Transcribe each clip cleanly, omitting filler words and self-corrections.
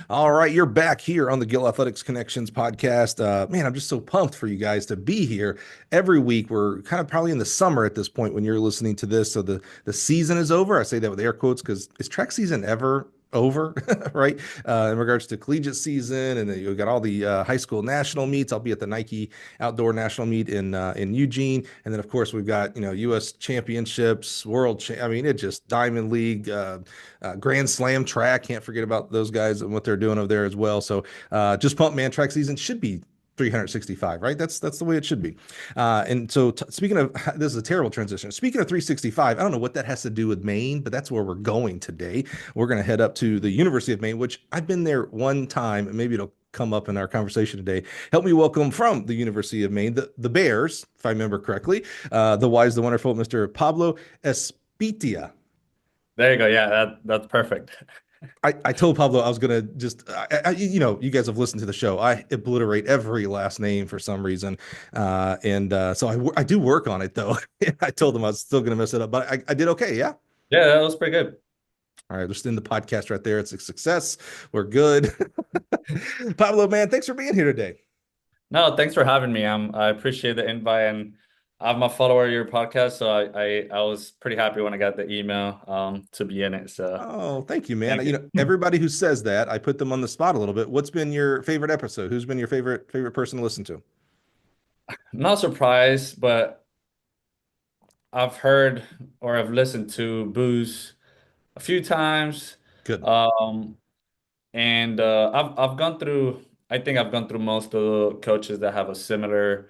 All right, you're back here on the Gill Athletics Connections podcast. Man, I'm just so pumped for you guys to be here every week. We're kind of probably in the summer at this point when you're listening to this, so the season is over. I say that with air quotes because is track season ever over, right? In regards to collegiate season, and then you got all the high school national meets. I'll be at the Nike Outdoor National Meet in Eugene, and then of course we've got U.S. championships, I mean, it just Diamond League. Grand Slam track. Can't forget about those guys and what they're doing over there as well. So just pump, man. Track season should be 365, right? That's the way it should be. And so speaking of, this is a terrible transition. Speaking of 365, I don't know what that has to do with Maine, but that's where we're going today. We're going to head up to the University of Maine, which I've been there one time, and maybe it'll come up in our conversation today. Help me welcome from the University of Maine, the Bears, if I remember correctly, the wise, the wonderful Mr. Pablo Espitia. There you go. Yeah, that's perfect. I told Pablo I was gonna just you guys have listened to the show. I obliterate every last name for some reason, and so I do work on it though. I told him I was still gonna mess it up, but I did okay. Yeah. Yeah, that was pretty good. All right, just in the podcast right there. It's a success. We're good. Pablo, man, thanks for being here today. No, thanks for having me. I appreciate the invite, and I'm a follower of your podcast, so I was pretty happy when I got the email to be in it. So Oh, thank you, man. thank you. Everybody who says that, I put them on the spot a little bit. What's been your favorite episode? Who's been your favorite person to listen to? Not surprised, but I've heard or I've listened to Booze a few times. Good. Um, and I've gone through. I think I've gone through most of the coaches that have a similar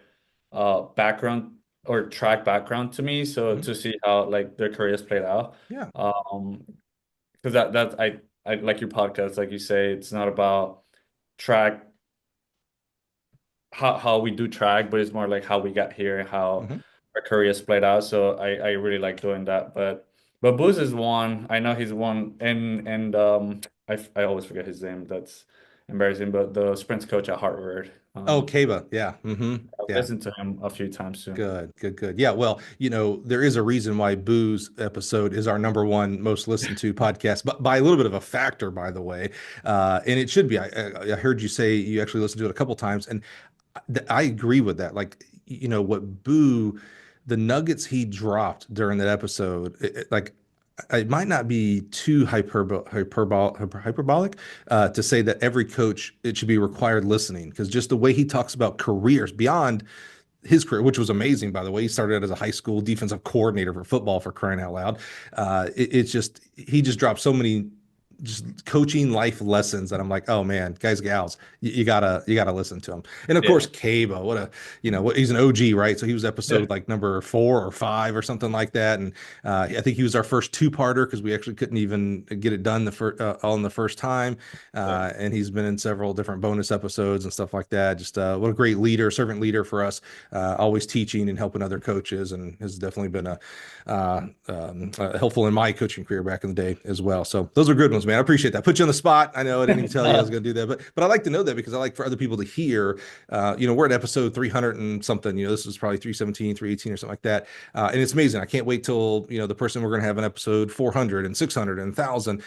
background or track background to me. So Mhm. to see how like their careers played out. Yeah. Um, because that's I like your podcast, like you say, it's not about track how we do track, but it's more like how we got here and how Mhm. our careers played out. So I really like doing that. But Booz is one. I know he's one, and I always forget his name. That's embarrassing. But the sprints coach at Harvard. Oh, Kaba. Yeah. I've Yeah. listened to him a few times too. Good, good, good. Yeah, well, there is a reason why Boo's episode is our number one most listened to podcast, but by a little bit of a factor, by the way. And it should be. I heard you say you actually listened to it a couple times, and I agree with that. Like, what Boo, the nuggets he dropped during that episode, like, it might not be too hyperbolic to say that every coach it should be required listening because just the way he talks about careers beyond his career, which was amazing, by the way. He started out as a high school defensive coordinator for football for crying out loud. It's just he just dropped so many just coaching life lessons that I'm like, oh man, guys, gals, you gotta listen to him. And of course, Yeah. Cabo, he's an OG, right? So he was episode like number 4 or 5 or something like that. And I think he was our first two-parter because we actually couldn't even get it done all in the first time. Yeah. And he's been in several different bonus episodes and stuff like that. Just what a great leader, servant leader for us, always teaching and helping other coaches, and has definitely been helpful in my coaching career back in the day as well. So those are good ones, man. I appreciate that. Put you on the spot. I know I didn't even tell you I was going to do that, but I like to know that because I like for other people to hear. We're at episode 300 and something. This was probably 317, 318 or something like that. And it's amazing. I can't wait till the person we're going to have an episode 400 and 600 and 1,000.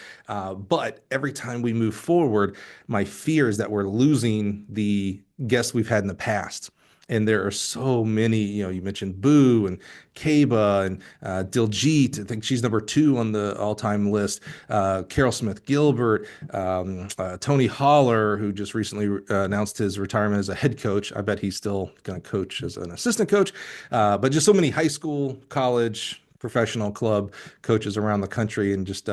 But every time we move forward, my fear is that we're losing the guests we've had in the past. And there are so many, you mentioned Boo and Kaba and Diljit. I think she's number 2 on the all-time list. Carol Smith Gilbert, Tony Holler, who just recently announced his retirement as a head coach. I bet he's still going to coach as an assistant coach. But just so many high school, college, professional club coaches around the country, and just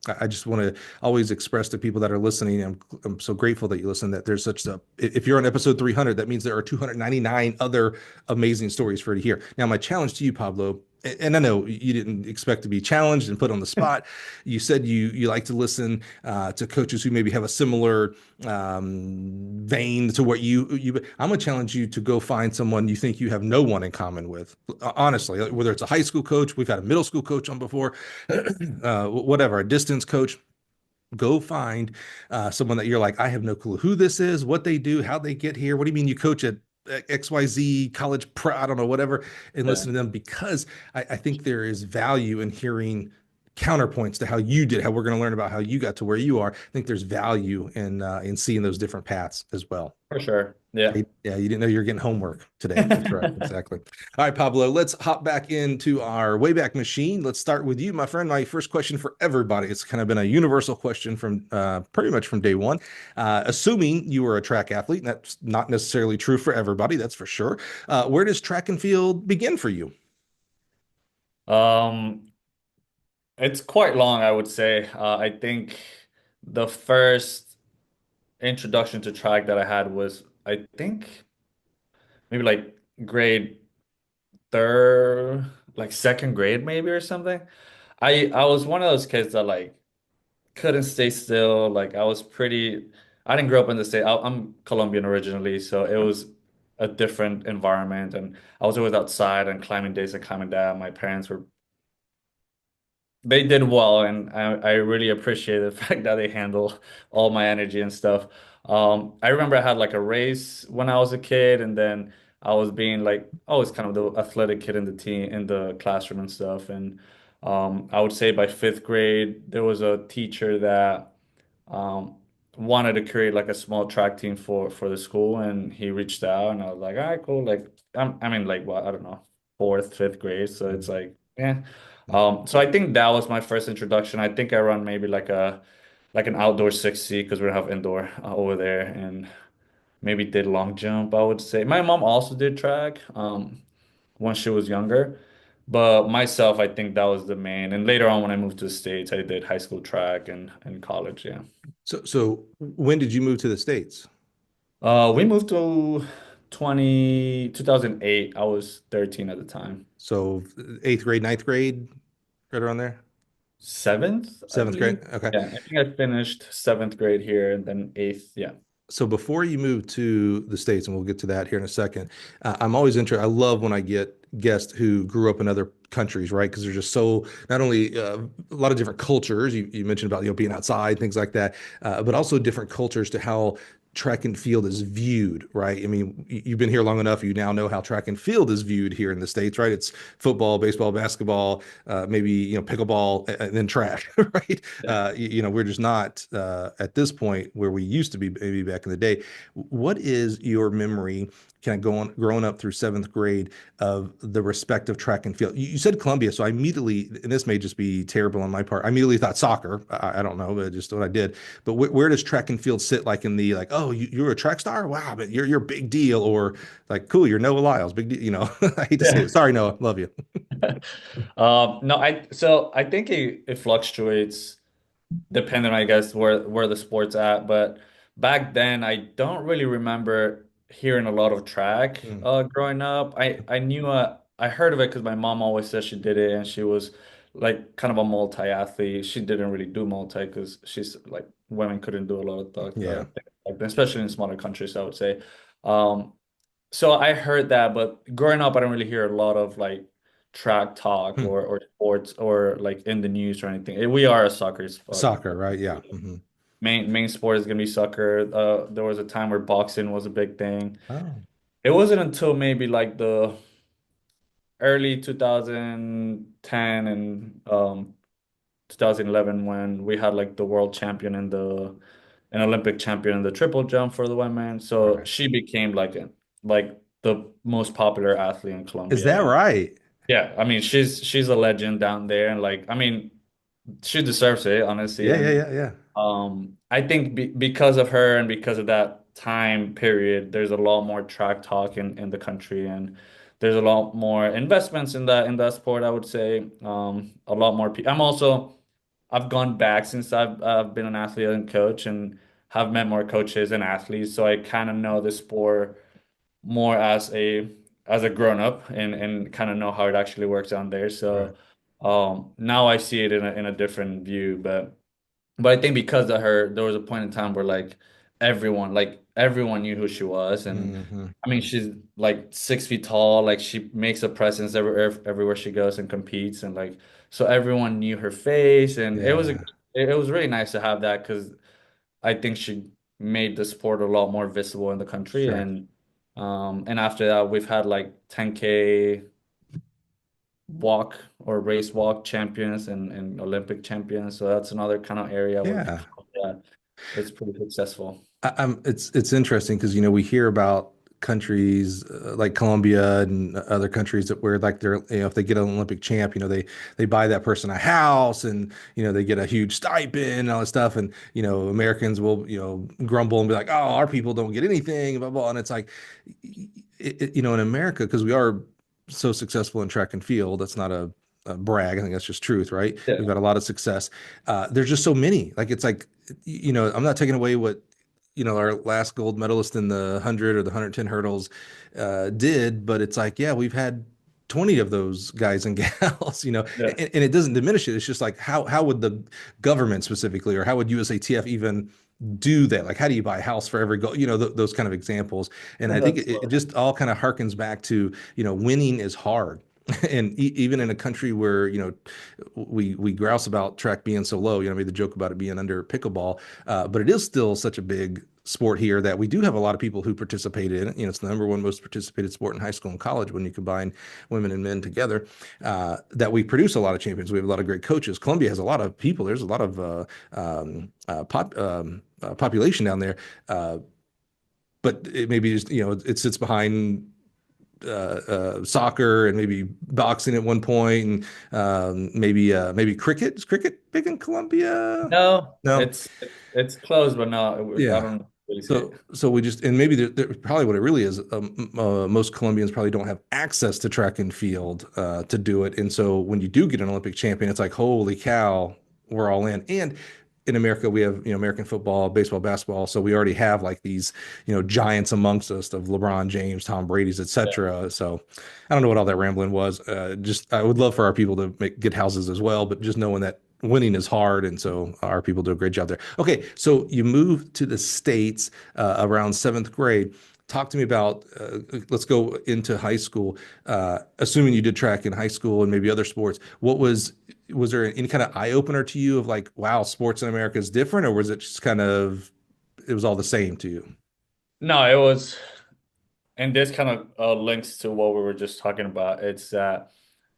I just want to always express to people that are listening. I'm so grateful that you listen. That there's such a if you're on episode 300, that means there are 299 other amazing stories for you to hear. Now, my challenge to you, Pablo, and I know you didn't expect to be challenged and put on the spot. You said you like to listen to coaches who maybe have a similar vein to what you. I'm gonna challenge you to go find someone you think you have no one in common with. Honestly, like, whether it's a high school coach, we've had a middle school coach on before, whatever, a distance coach. Go find someone that you're like, I have no clue who this is, what they do, how they get here. What do you mean you coach at XYZ college pro, I don't know, whatever, and Yeah. listen to them because I think there is value in hearing counterpoints to how you did, how we're going to learn about how you got to where you are. I think there's value in seeing those different paths as well. For sure. Yeah. Yeah, you didn't know you were getting homework today. That's right. Exactly. All right, Pablo, let's hop back into our Wayback Machine. Let's start with you, my friend. My first question for everybody. It's kind of been a universal question from pretty much from day one. Assuming you were a track athlete, that's not necessarily true for everybody, that's for sure. Where does track and field begin for you? Um, it's quite long, I would say. I think the first introduction to track that I had was, I think, maybe like grade third, like second grade maybe or something. I was one of those kids that like couldn't stay still. Like I didn't grow up in the state. I'm Colombian originally, so it was a different environment, and I was always outside and climbing this and climbing that. My parents were they did well, and I really appreciate the fact that they handle all my energy and stuff. I remember I had like a race when I was a kid, and then I was being like always kind of the athletic kid in the team in the classroom and stuff. And I would say by fifth grade, there was a teacher that um, wanted to create like a small track team for the school, and he reached out, and I was like, all right, cool. Like I mean, like what I don't know, fourth, fifth grade, so it's like, yeah. So I think that was my first introduction. I think I run maybe like an outdoor 60 because we don't have indoor over there, and maybe did long jump, I would say. My mom also did track when she was younger, but myself, I think that was the main. And later on, when I moved to the States, I did high school track and college. Yeah. So when did you move to the States? We moved to 2008. I was 13 at the time. So eighth grade, ninth grade, right around there? Seventh, I Seventh grade. believe. Okay. Yeah, I think I finished seventh grade here and then eighth. Yeah. So before you move to the States, and we'll get to that here in a second, I'm always interested. I love when I get guests who grew up in other countries, right? Because they're just so not only a lot of different cultures. You mentioned about being outside, things like that, but also different cultures to how track and field is viewed, right? I mean, you've been here long enough. You now know how track and field is viewed here in the States, right? It's football, baseball, basketball, maybe pickleball, and then track, right? Yeah. We're just not at this point where we used to be maybe back in the day. What is your memory kind of growing up through seventh grade of the respective track and field? You said Columbia, so I immediately, and this may just be terrible on my part, I immediately thought soccer. I don't know, but just what I did. But where does track and field sit, like in the like, oh, you're a track star? Wow, but you're a big deal, or like, cool, you're Noah Lyles, big deal. I hate to say Yeah. it. Sorry, Noah, love you. No, I think it fluctuates depending, I guess, where the sport's at. But back then, I don't really remember hearing a lot of track Mm, growing up. I knew I heard of it because my mom always said she did it, and she was like kind of a multi-athlete. She didn't really do multi because she's like women couldn't do a lot of yeah. things like that, especially in smaller countries, I would say. Um, so I heard that, but growing up, I don't really hear a lot of like track talk Hmm. or sports or like in the news or anything. We are a soccer Soccer, right? Yeah. Hmm. main sport is gonna be soccer. There was a time where boxing was a big thing. Oh, It wasn't until maybe like the early 2010 and 2011 when we had like the world champion and the an Olympic champion in the triple jump for the women. So right. she became like the most popular athlete in Is that Colombia. right? Yeah, I mean she's a legend down there, and like I mean she deserves it honestly. Yeah, yeah, And yeah, yeah. I think because of her and because of that time period, there's a lot more track talk in the country, and there's a lot more investments in that sport, I would say. A lot more people. I've gone back since I've been an athlete and coach, and have met more coaches and athletes, so I kind of know the sport more as a grown up and kind of know how it actually works down there. Right. So now I see it in a different view, but I think because of her, there was a point in time where like everyone knew who she was, and Hmm. I mean she's like 6 feet tall, like she makes a presence everywhere she goes and competes, and like so everyone knew her face, and Yeah, it was really nice to have that because I think she made the sport a lot more visible in the country, sure. and after that we've had like 10K walk or race walk champions and Olympic champions. So that's another kind of area where Yeah. yeah, it's pretty successful. It's interesting because we hear about countries like Colombia and other countries that where like they're if they get an Olympic champ, they buy that person a house and they get a huge stipend and all this stuff, and Americans will grumble and be like, oh, our people don't get anything, blah blah, and it's like in America, because we are so successful in track and field. That's not a brag. I think that's just truth, right? We've Yeah. had a lot of success. There's just so many. Like it's like I'm not taking away what our last gold medalist in the 100 or the 110 hurdles did, but it's like, yeah, we've had 20 of those guys and gals, Yeah. and it doesn't diminish it. It's just like, how would the government specifically, or how would USATF even do that? Like, how do you buy a house for every goal? Those kind of examples. And I think That's it just all kind of harkens back to, winning is hard. And even in a country where we grouse about track being so low, I made the joke about it being under pickleball, but it is still such a big sport here that we do have a lot of people who participate in it. It's the number one most participated sport in high school and college when you combine women and men together. That we produce a lot of champions. We have a lot of great coaches. Colombia has a lot of people. There's a lot of population down there, but it maybe just it sits behind soccer and maybe boxing at one point, and maybe cricket. Is cricket big in Colombia? No, No. it's close, but no, I Yeah. don't really see it. So we just, and maybe probably what it really is. Most Colombians probably don't have access to track and field to do it, and so when you do get an Olympic champion, it's like, holy cow, we're all in. And in America, we have American football, baseball, basketball, so we already have like these giants amongst us of LeBron James, Tom Brady's, Yeah. etc. So I don't know what all that rambling was. Just I would love for our people to get houses as well, but just knowing that winning is hard, and so our people do a great job there. Okay, so you moved to the States around seventh grade. Talk to me about, let's go into high school. Assuming you did track in high school and maybe other sports, was there any kind of eye opener to you of like, wow, sports in America is different, or was it just kind of, it was all the same to you? No, it was, and this kind of links to what we were just talking about. It's that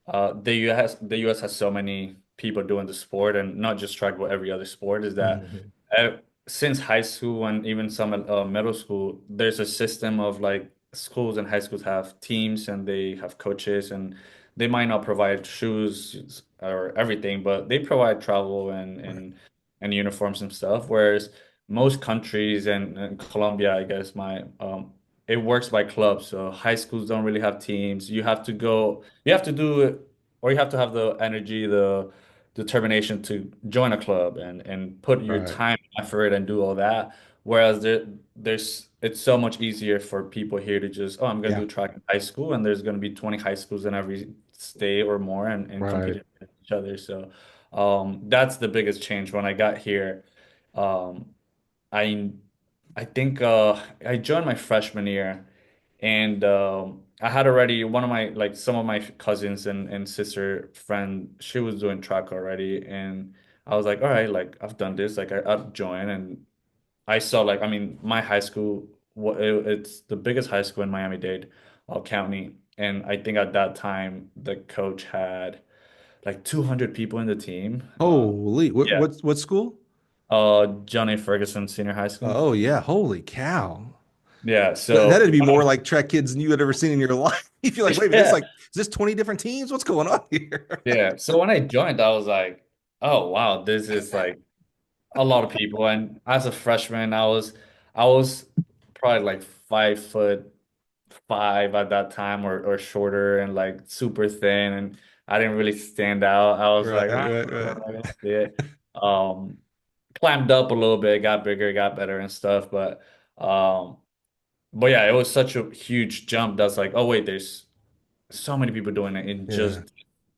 the US has so many people doing the sport, and not just track, but every other sport. Is that Mhm. uh, since high school and even some middle school, there's a system of like schools and high schools have teams and they have coaches, and they might not provide shoes or everything, but they provide travel and Right. and uniforms and stuff. Whereas most countries and Colombia, I guess, it works by clubs. So high schools don't really have teams. You have to do it, or you have to have the energy, the determination to join a club and put your Right. time, effort, and do all that. Whereas it's so much easier for people here to just, oh, I'm gonna Yeah. do track in high school, and there's gonna be 20 high schools in every state or more, and Right. competing with each other. So that's the biggest change when I got here. Um, I I think I joined my freshman year, and I had already one of my like some of my cousins and sister friend, she was doing track already, and I was like, all right, like I've done this, like I'll join. And I saw like, I mean, my high school, it's the biggest high school in Miami-Dade County, and I think at that time the coach had like 200 people in the team. Holy, Yeah, what school? John A. Ferguson Senior High School. Oh yeah, holy cow. Yeah, That'd so be more like track kids than you had ever seen in your life. You're like, wait a minute, it's yeah. like, is this 20 different teams? What's going on here? Yeah. So when I joined, I was like, oh wow, this is like a lot of people. And as a freshman, I was probably like 5'5" at that time, or shorter, and like super thin, and I didn't really stand out. I was Right, like, ah, right, I'm right. not gonna see it. Um, Climbed up a little bit, got bigger, got better and stuff, um but yeah, it was such a huge jump that's like, oh wait, there's so many people doing it in Yeah, just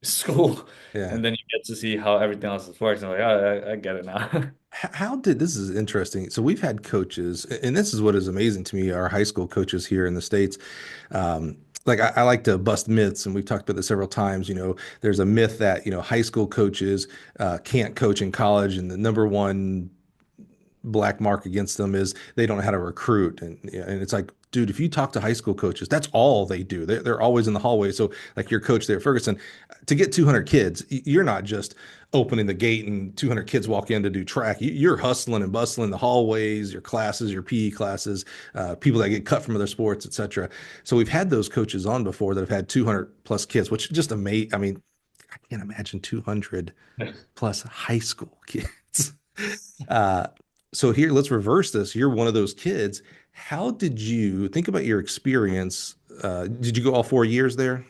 school. yeah. And then you get to see how everything else works. I'm like, oh, I get it now. How did this is interesting. So we've had coaches, and this is what is amazing to me, our high school coaches here in the States. Like I like to bust myths, and we've talked about this several times. There's a myth that, high school coaches can't coach in college, and the number one black mark against them is they don't know how to recruit. And it's like, dude, if you talk to high school coaches, that's all they do. They're always in the hallway. So like your coach there, Ferguson, to get 200 kids, you're not just opening the gate and 200 kids walk in to do track. You're hustling and bustling the hallways, your classes, your PE classes, people that get cut from other sports, etc. So we've had those coaches on before that have had 200 plus kids, which just amazing. I mean, I can't imagine 200 plus high school kids. Uh, so here, let's reverse this. You're one of those kids. How did you think about your experience? Did you go all 4 years there?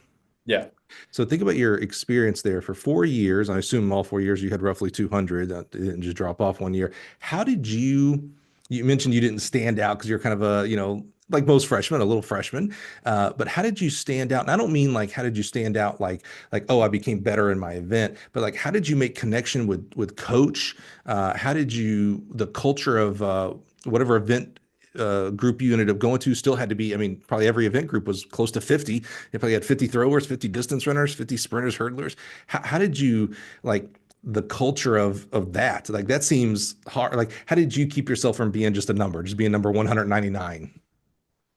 Yeah. So think about your experience there for 4 years. I assume all 4 years you had roughly 200. It didn't just drop off one year. How did you mentioned you didn't stand out because you're kind of a, like most freshmen, a little freshman. But how did you stand out? And I don't mean like, how did you stand out oh, I became better in my event, but like, how did you make connection with coach? How did the culture of whatever event group you ended up going to still had to be, I mean, probably every event group was close to 50. You probably had 50 throwers, 50 distance runners, 50 sprinters, hurdlers. How did you like the culture of that? Like that seems hard. Like, how did you keep yourself from being just a number, just being number 199?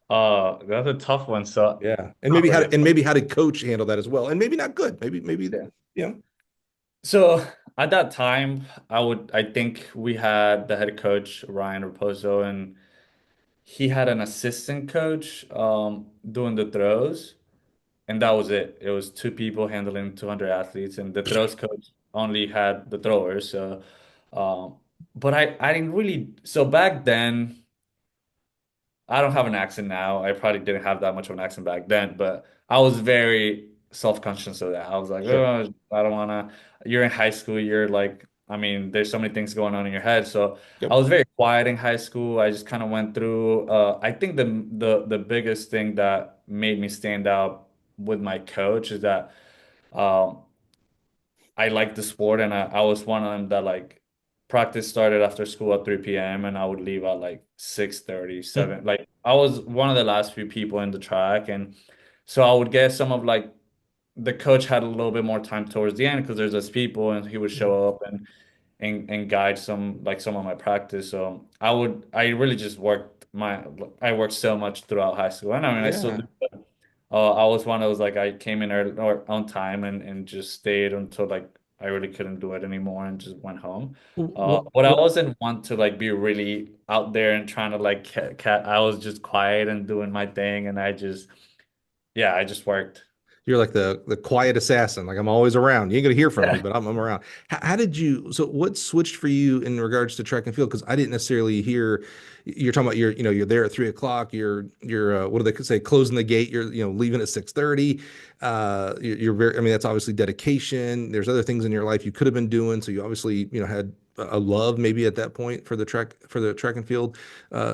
That's a tough one. So Yeah. And not really. maybe how did coach handle that as well? And maybe not good. Maybe, Yeah. yeah. So at that time, I think we had the head coach, Ryan Raposo, and he had an assistant coach doing the throws, and that was it. It was two people handling 200 athletes, and the throws coach only had the throwers. So, um, but I didn't really. So back then, I don't have an accent now. I probably didn't have that much of an accent back then, but I was very self-conscious of that. I was like, Sure. oh, I don't wanna. You're in high school. You're like, I mean, there's so many things going on in your head. So I Yep. was very quiet in high school. I just kind of went through. I think the biggest thing that made me stand out with my coach is that um, I liked the sport, and I was one of them that like practice started after school at 3 p.m. and I would leave at like 6:30, Hmm. 7. Like I was one of the last few people in the track, and so I would get some of like the coach had a little bit more time towards the end because there's less people, and he would show up and guide some of my practice. So I really just I worked so much throughout high school, and I mean I still Yeah. do. I was one that was like I came in early or on time and just stayed until like I really couldn't do it anymore and just went home. But I What wasn't one to like be really out there and trying to like cat. I was just quiet and doing my thing, and I just worked. You're like the quiet assassin. Like I'm always around. You ain't gonna hear from me, but I'm around. How did you? So what switched for you in regards to track and field? Because I didn't necessarily hear. You're talking about you're there at 3 o'clock. You're what do they say? Closing the gate. You're leaving at 6:30. You're very. I mean that's obviously dedication. There's other things in your life you could have been doing. So you obviously had a love maybe at that point for the track and field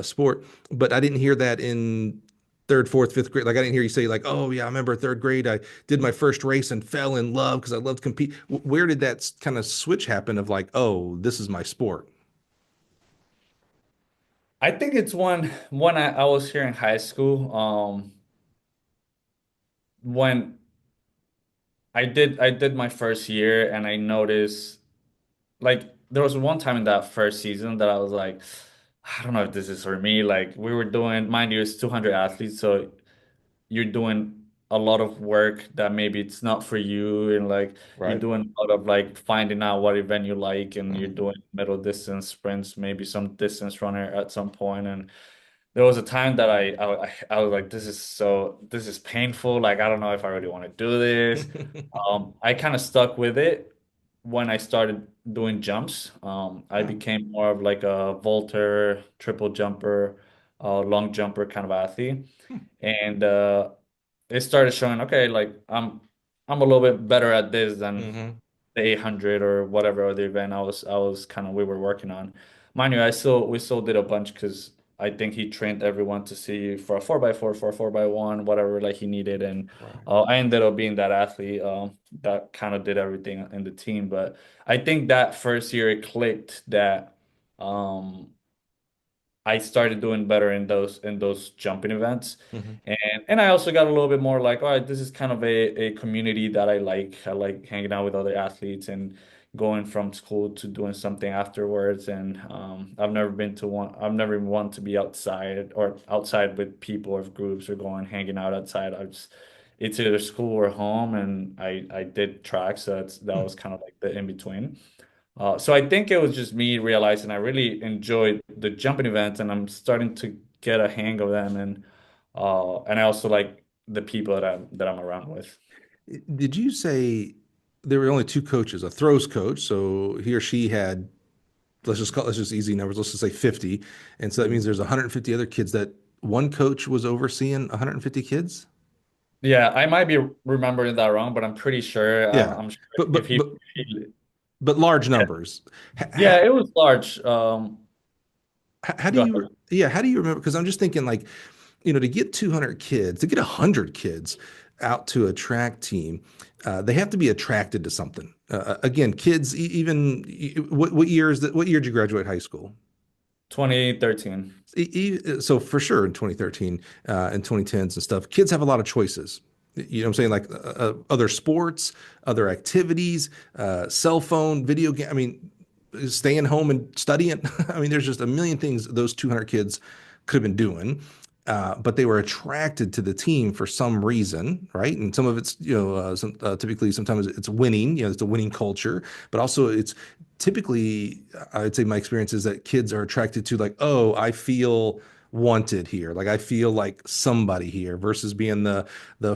sport. But I didn't hear that in third, fourth, fifth grade. Like I didn't hear you say like, oh yeah, I remember third grade. I did my first race and fell in love because I loved compete. Where did that kind of switch happen of like, oh, this is my sport? I think it's when I was here in high school. When I did my first year, and I noticed like there was one time in that first season that I was like, I don't know if this is for me. Like we were doing, mind you, it's 200 athletes, so you're doing a lot of work that maybe it's not for you, and like you're Right. doing a lot of like finding out what event you like, and you're Mhm. doing middle distance sprints, maybe some distance runner at some point. And there was a time that I was like, this is painful. Like I don't know if I really want to do this. I kind of stuck with it when I started doing jumps. I Yeah. became more of like a vaulter, triple jumper, long jumper kind of athlete, and it started showing, okay, like I'm a little bit better at this than Hmm. the 800 or whatever other event I was kind of we were working on. Mind you, we still did a bunch because I think he trained everyone to see for a 4x4, for a 4x1, whatever like he needed. And Right. I ended up being that athlete that kind of did everything in the team. But I think that first year it clicked that um I started doing better in those jumping events. Hmm. And I also got a little bit more like, all right, this is kind of a community that I like. I like hanging out with other athletes and going from school to doing something afterwards. And I've never been to one. I've never even wanted to be outside or outside with people or groups or going hanging out outside. It's either school or home, and I did track, so that Hmm. was kind of like the in between. So I think it was just me realizing I really enjoyed the jumping events, and I'm starting to get a hang of them, and I also like the people that I'm around with. Did you say there were only two coaches, a throws coach, so he or she had, let's just easy numbers, let's just say 50, and so that means Mhm. there's 150 other kids that one coach was overseeing 150 kids? Yeah, I might be remembering that wrong, but I'm pretty sure. Yeah. I'm sure But if but he, but but large yeah, numbers. yeah, it was large. How do Go you, ahead. yeah, how do you remember? Because I'm just thinking like, to get 200 kids, to get 100 kids out to a track team, they have to be attracted to something. Again, kids, even what year is that? What year did you graduate high school? 2013. So for sure in 2013 and 2010s and stuff, kids have a lot of choices. You know what I'm saying? Like other sports, other activities, cell phone, video game. I mean, staying home and studying. I mean, there's just a million things those 200 kids could have been doing. But they were attracted to the team for some reason, right? And some of it's, typically sometimes it's winning, it's a winning culture, but also it's typically, I'd say my experience is that kids are attracted to like, oh, I feel wanted here. Like I feel like somebody here versus being the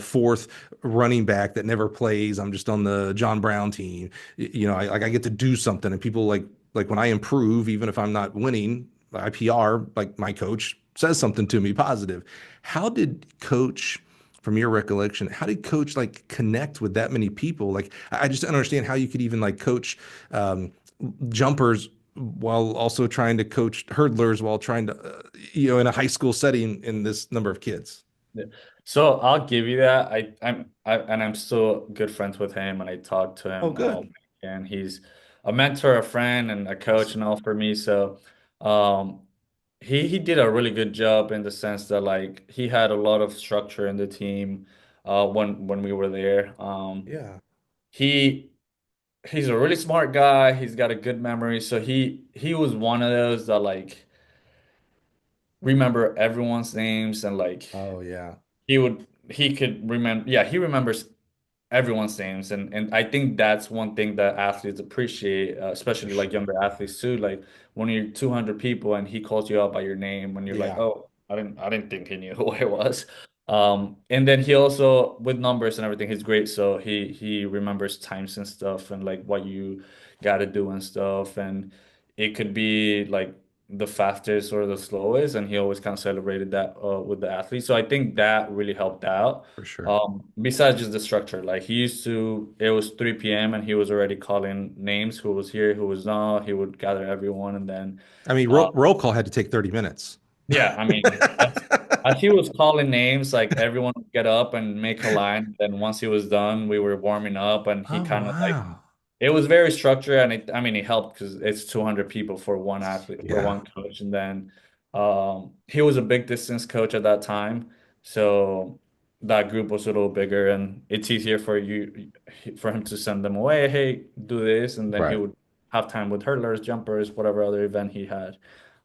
fourth running back that never plays. I'm just on the John Brown team. I get to do something and people like when I improve, even if I'm not winning, IPR, like my coach says something to me positive. How did coach from your recollection, how did coach like connect with that many people? Like I just don't understand how you could even like coach um, jumpers while also trying to coach hurdlers while trying to, in a high school setting in this number of kids. Yeah. So I'll give you that. I'm still good friends with him, and I talk to Oh, him all good. week, and he's a mentor, a friend, and a coach, Awesome. and all for me. So, um, he did a really good job in the sense that like he had a lot of structure in the team, when we were there. Yeah. He he's a really smart guy. He's got a good memory. So he was one of those that like remember everyone's names and like Oh, yeah. he could remember, yeah, he remembers everyone's names, and I think that's one thing that athletes appreciate, For especially like sure. younger athletes too. Like when you're 200 people and he calls you out by your name, when you're like, Yeah. oh, I didn't think he knew who I was. And then he also with numbers and everything, he's great. So he remembers times and stuff and like what you got to do and stuff, and it could be like the fastest or the slowest, and he always kind of celebrated that with the athletes. So I think that really helped out. For sure. Besides just the structure, like it was 3 p.m. and he was already calling names, who was here, who was not. He would gather everyone and then, I mean, uh, roll call had to take 30 minutes. yeah, I mean, as he was calling names, like everyone would get up and make a line. Then once he was done, we were warming up and he Oh, kind of like, wow. it was very structured, and I mean, it helped because it's 200 people for one athlete, for Yeah. one coach. And then he was a big distance coach at that time. So that group was a little bigger, and it's easier for him to send them away. Hey, do this. And then he Right. would have time with hurdlers, jumpers, whatever other event he had.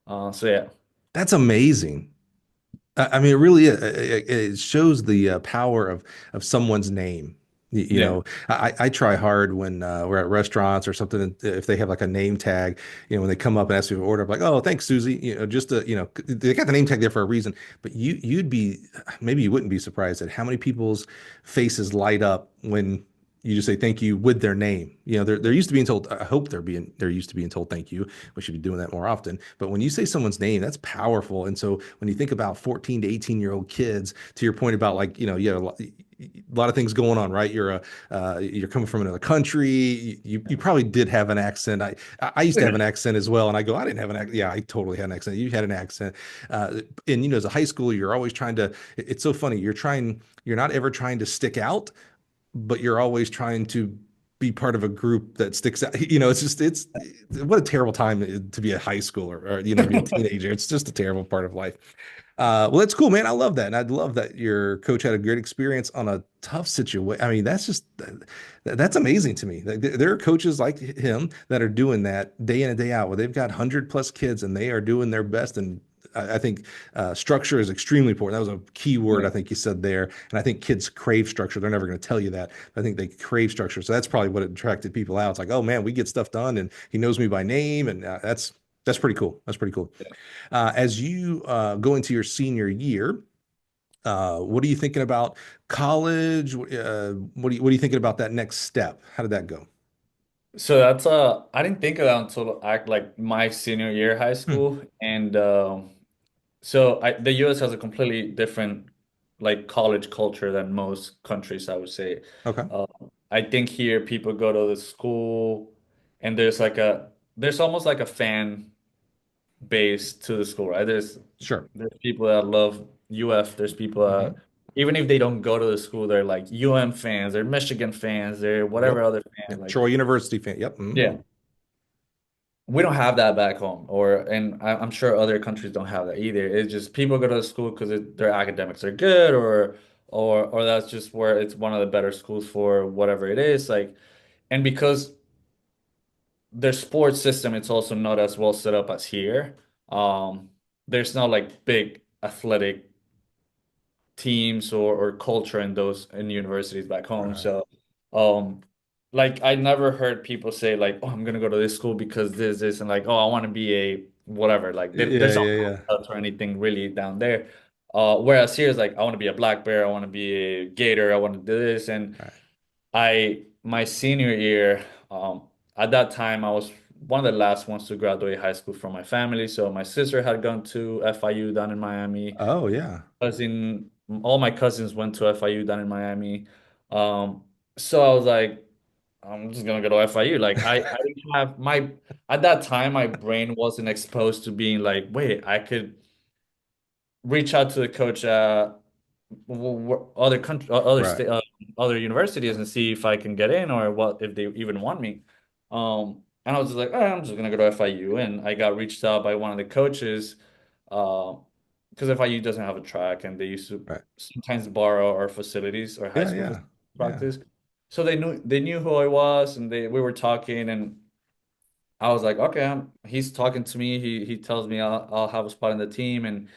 So yeah. That's amazing. I mean, it really is. It shows the power of someone's name. Yeah. I try hard when we're at restaurants or something. And if they have like a name tag, when they come up and ask me to order, I'm like, "Oh, thanks, Susie." Just to, they got the name tag there for a reason. But you'd be, maybe you wouldn't be surprised at how many people's faces light up when you just say thank you with their name. They're used to being told. I hope they're used to being told thank you. We should be doing that more often. But when you say someone's name, that's powerful. And so when you think about 14 to 18-year-old kids, to your point about like, you have a lot of things going on, right? You're coming from another country. You probably did have an accent. I used to have an accent as well, and I go, I didn't have an accent. Yeah, I totally had an accent. You had an accent, and as a high schooler, you're always trying to. It's so funny. You're not ever trying to stick out, but you're always trying to be part of a group that sticks out. It's what a terrible time to be a high schooler or, be a teenager. It's just a terrible part of life. Well, that's cool, man. I love that. And I'd love that your coach had a great experience on a tough situation. I mean, that's just that's amazing to me. Like, there are coaches like him that are doing that day in and day out, where they've got 100+ kids and they are doing their best. And I think structure is extremely important. That was a key word Yeah. I think you said there. And I think kids crave structure. They're never going to tell you that. I think they crave structure. So that's probably what attracted people out. It's like, oh man, we get stuff done, and he knows me by name, and that's pretty cool. That's pretty cool. As you go into your senior year, what are you thinking about college? What are you thinking about that next step? How did that go? So that's I didn't think of that until act like my senior year of high Hmm. school, and so the US has a completely different like college culture than most countries, I would say. Okay. Uh, I think here people go to the school and there's almost like a fan base to the school, right? Sure. There's people that love UF. There's people that Hmm. even if they don't go to the school, they're like UM fans, they're Michigan fans, they're whatever Yep. other Yeah. fan. Like, Troy University fan. Yep. yeah, we don't have that back home, and I'm sure other countries don't have that either. It's just people go to school because their academics are good, or that's just where it's one of the better schools for whatever it is. Like, and because their sports system, it's also not as well set up as here. Um, there's not like big athletic teams or culture in those in universities back home. Right. So, um, like I never heard people say like, "Oh, I'm gonna go to this school because this," and like, "Oh, I want to be a whatever." Like, Yeah. there's no Yeah. Yeah. concepts or anything really down there. Whereas here is like, I want to be a black bear, I want to be a gator, I want to do this, and Right. my senior year, at that time, I was one of the last ones to graduate high school from my family. So my sister had gone to FIU down in Miami. Oh yeah. All my cousins went to FIU down in Miami. Um, so I was like, I'm just gonna go to FIU. Like I didn't have at that time, my brain wasn't exposed to being like, wait, I could reach out to the coach other country, other Right. state, other universities and see if I can get in or what if they even want me. And I was just like, I'm just gonna go to FIU, and I got reached out by one of the coaches, because FIU doesn't have a track, and they used to Right. sometimes borrow our facilities or high Yeah. school Yeah. Yeah. practice. So they knew who I was, and we were talking, and I was like, okay, he's talking to me. He tells me I'll have a spot in the team, and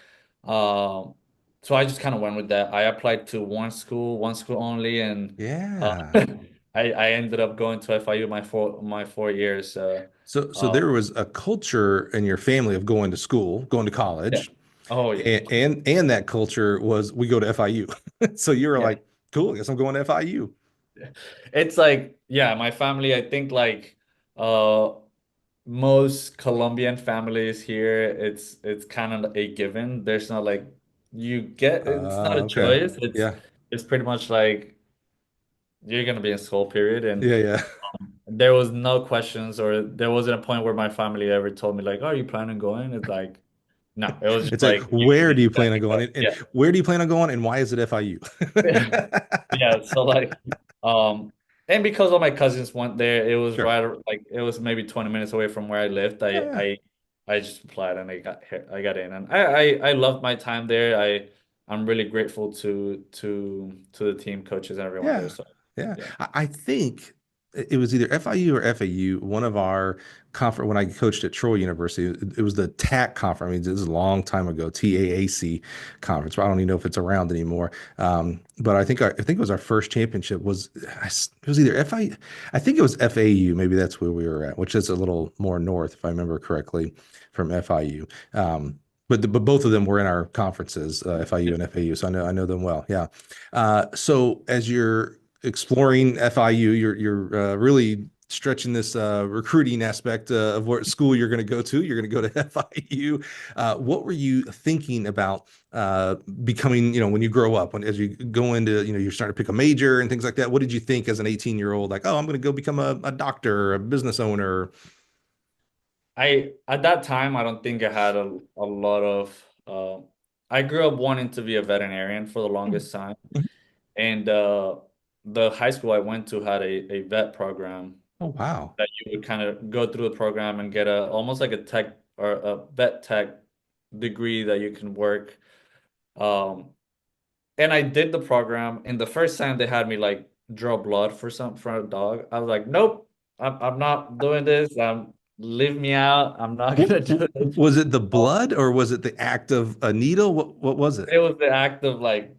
um, so I just kind of went with that. I applied to one school only, and uh, Yeah. I ended up going to FIU my 4 years. So Uh, there was a culture in your family of going to school, going to yeah. college, Oh yeah. and that culture was we go to FIU. So you were Yeah. like, cool, I guess I'm going to FIU. It's like, yeah, my family, I think like uh most Colombian families here, it's kind of a given. There's not like it's not a Okay. choice. Yeah. It's pretty much like you're gonna be in school period, and Yeah, yeah. there was no questions, or there wasn't a point where my family ever told me like, "Oh, are you planning on going?" It's like, no, it was just It's like, like you where do can you plan on definitely going? go. And Yeah. where do you plan on going? And why is it FIU? Yeah, so like, um, and because all my cousins went there, it was Sure. right, like it was maybe 20 minutes away from where I lived. Yeah, yeah. I just applied, and I got in, and I loved my time there. I'm really grateful to the team coaches and everyone there. Yeah, So yeah. yeah, I think it was either FIU or FAU. One of our conference when I coached at Troy University, it was the TAC conference. I mean, this is a long time ago, TAAC conference. But I don't even know if it's around anymore. But I think it was our first championship was it was either FIU. I think it was FAU. Maybe that's where we were at, which is a little more north, if I remember correctly, from FIU. But both of them were in our conferences, FIU and FAU. So I know them well. Yeah. So as you're exploring FIU, you're really stretching this recruiting aspect of what school you're going to go to. You're going to go to FIU. What were you thinking about becoming? When you grow up, as you go into, you're starting to pick a major and things like that. What did you think as an 18-year-old? Like, oh, I'm going to go become a doctor, or a business owner. I at that time I don't think I had a lot of. I grew up wanting to be a veterinarian for the longest time, Mhm. and the high school I went to had a vet program Oh, wow. that you would kind of go through the program and get a almost like a tech or a vet tech degree that you can work. Um, and I did the program, and the first time they had me like draw blood for a dog, I was like, nope, I'm not doing this. Leave me out. I'm not gonna do this. Was it the Um, blood or was it the act of a needle? What was it? It was the act of like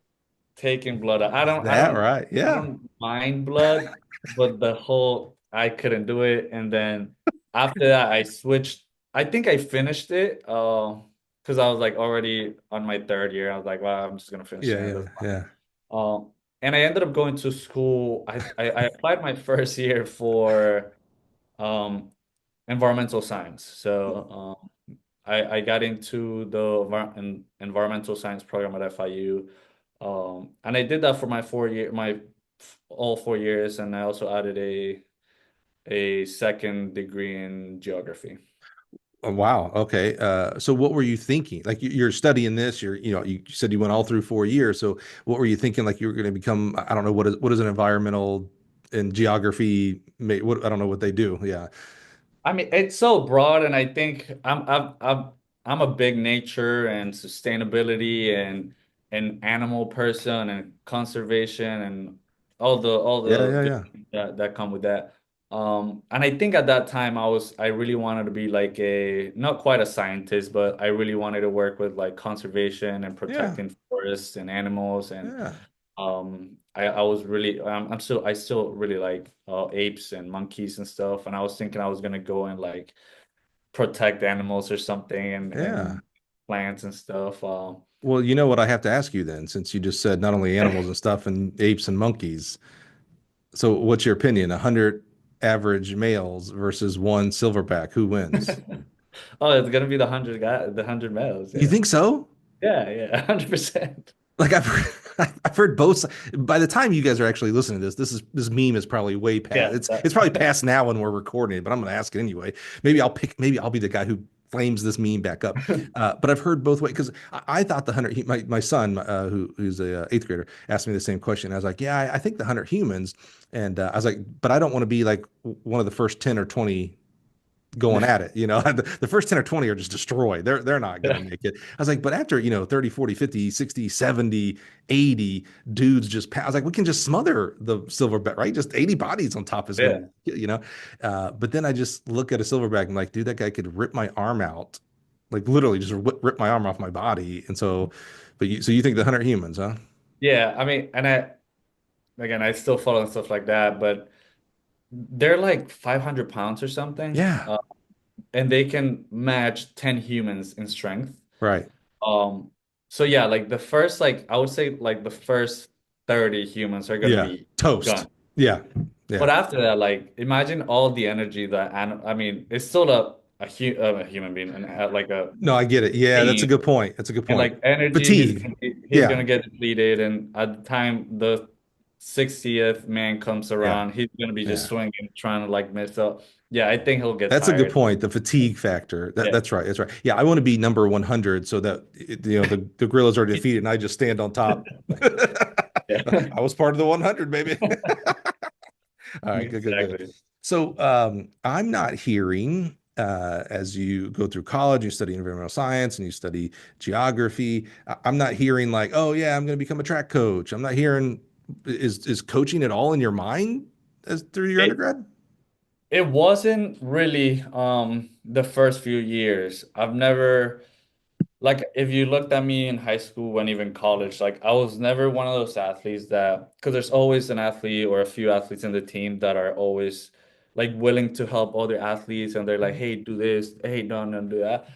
taking blood. That right? I Yeah. don't mind blood, but the whole I couldn't do it. And then after that, I switched. I think I finished it. Because I was like already on my third year. I was like, well, I'm just gonna finish it. Yeah, And yeah, that's yeah. fine. And I ended up going to school. I applied my first year for um environmental science. So I got into the environmental science program at FIU. And I did that for my 4 year, my all 4 years, and I also added a second degree in geography. Oh, wow. Okay. So what were you thinking? Like you're studying this, you said you went all through 4 years. So what were you thinking? Like you were going to become, I don't know, what is an environmental and geography, what, I don't know what they do. Yeah. I mean, it's so broad, and I think I'm a big nature and sustainability and animal person and conservation and all Yeah, the yeah, good yeah. things that come with that. And I think at that time I really wanted to be like a not quite a scientist, but I really wanted to work with like conservation and Yeah. protecting forests and animals and Yeah. I was really I still really like apes and monkeys and stuff, and I was thinking I was gonna go and like protect animals or something Yeah. and plants and stuff. Well, you know what I have to ask you then, since you just said not only animals and stuff and apes and monkeys. So what's your opinion? 100 average males versus one silverback, who wins? Oh, it's gonna be the 100 males. You Yeah, think so? yeah, 100%. Like I've I've heard both. By the time you guys are actually listening to this, this meme is probably way past. Yeah, It's probably past now when we're recording it, but I'm going to ask it anyway. Maybe I'll be the guy who flames this meme back up. But I've heard both ways because I thought the hundred. My son, who's a eighth grader, asked me the same question. I was like, yeah, I think the 100 humans, and I was like, but I don't want to be like one of the first 10 or 20 going at it. The first 10 or 20 are just destroyed. They're not going to make it. I was like, but after, 30, 40, 50, 60, 70, 80 dudes just pass, I was like, we can just smother the silverback, right? Just 80 bodies on top is going yeah, to, but then I just look at a silverback and like, dude, that guy could rip my arm out, like literally just rip my arm off my body. And so, so you think the 100 humans, huh? yeah. I mean, and I still follow and stuff like that, but they're like 500 pounds or something. Yeah. And they can match 10 humans in strength. Right. Um, so yeah, like the first, like I would say, like the first 30 humans are gonna Yeah. be Toast. gone. Yeah. Yeah. But after that, like imagine all the energy that, and I mean, it's still a human being and like a No, I get it. Yeah. That's a being, good point. That's a good and point. like energy, Fatigue. he's Yeah. gonna get depleted, and at the time the 60th man comes Yeah. around, he's gonna be just Yeah. swinging, trying to like miss up. Yeah, I think he'll get That's a good tired. point. The fatigue factor. Yeah. That's right. That's right. Yeah, I want to be number 100 so that the gorillas are defeated and I just stand on top. Yeah. I was part of the 100, baby. All right, good, good, good. Exactly. So I'm not hearing as you go through college, you study environmental science and you study geography. I'm not hearing like, oh yeah, I'm going to become a track coach. I'm not hearing is coaching at all in your mind as through your It undergrad? it wasn't really the first few years. I've never like if you looked at me in high school and even college, like I was never one of those athletes that because there's always an athlete or a few athletes in the team that are always like willing to help other athletes and they're like, hey, do this, hey, no, do that.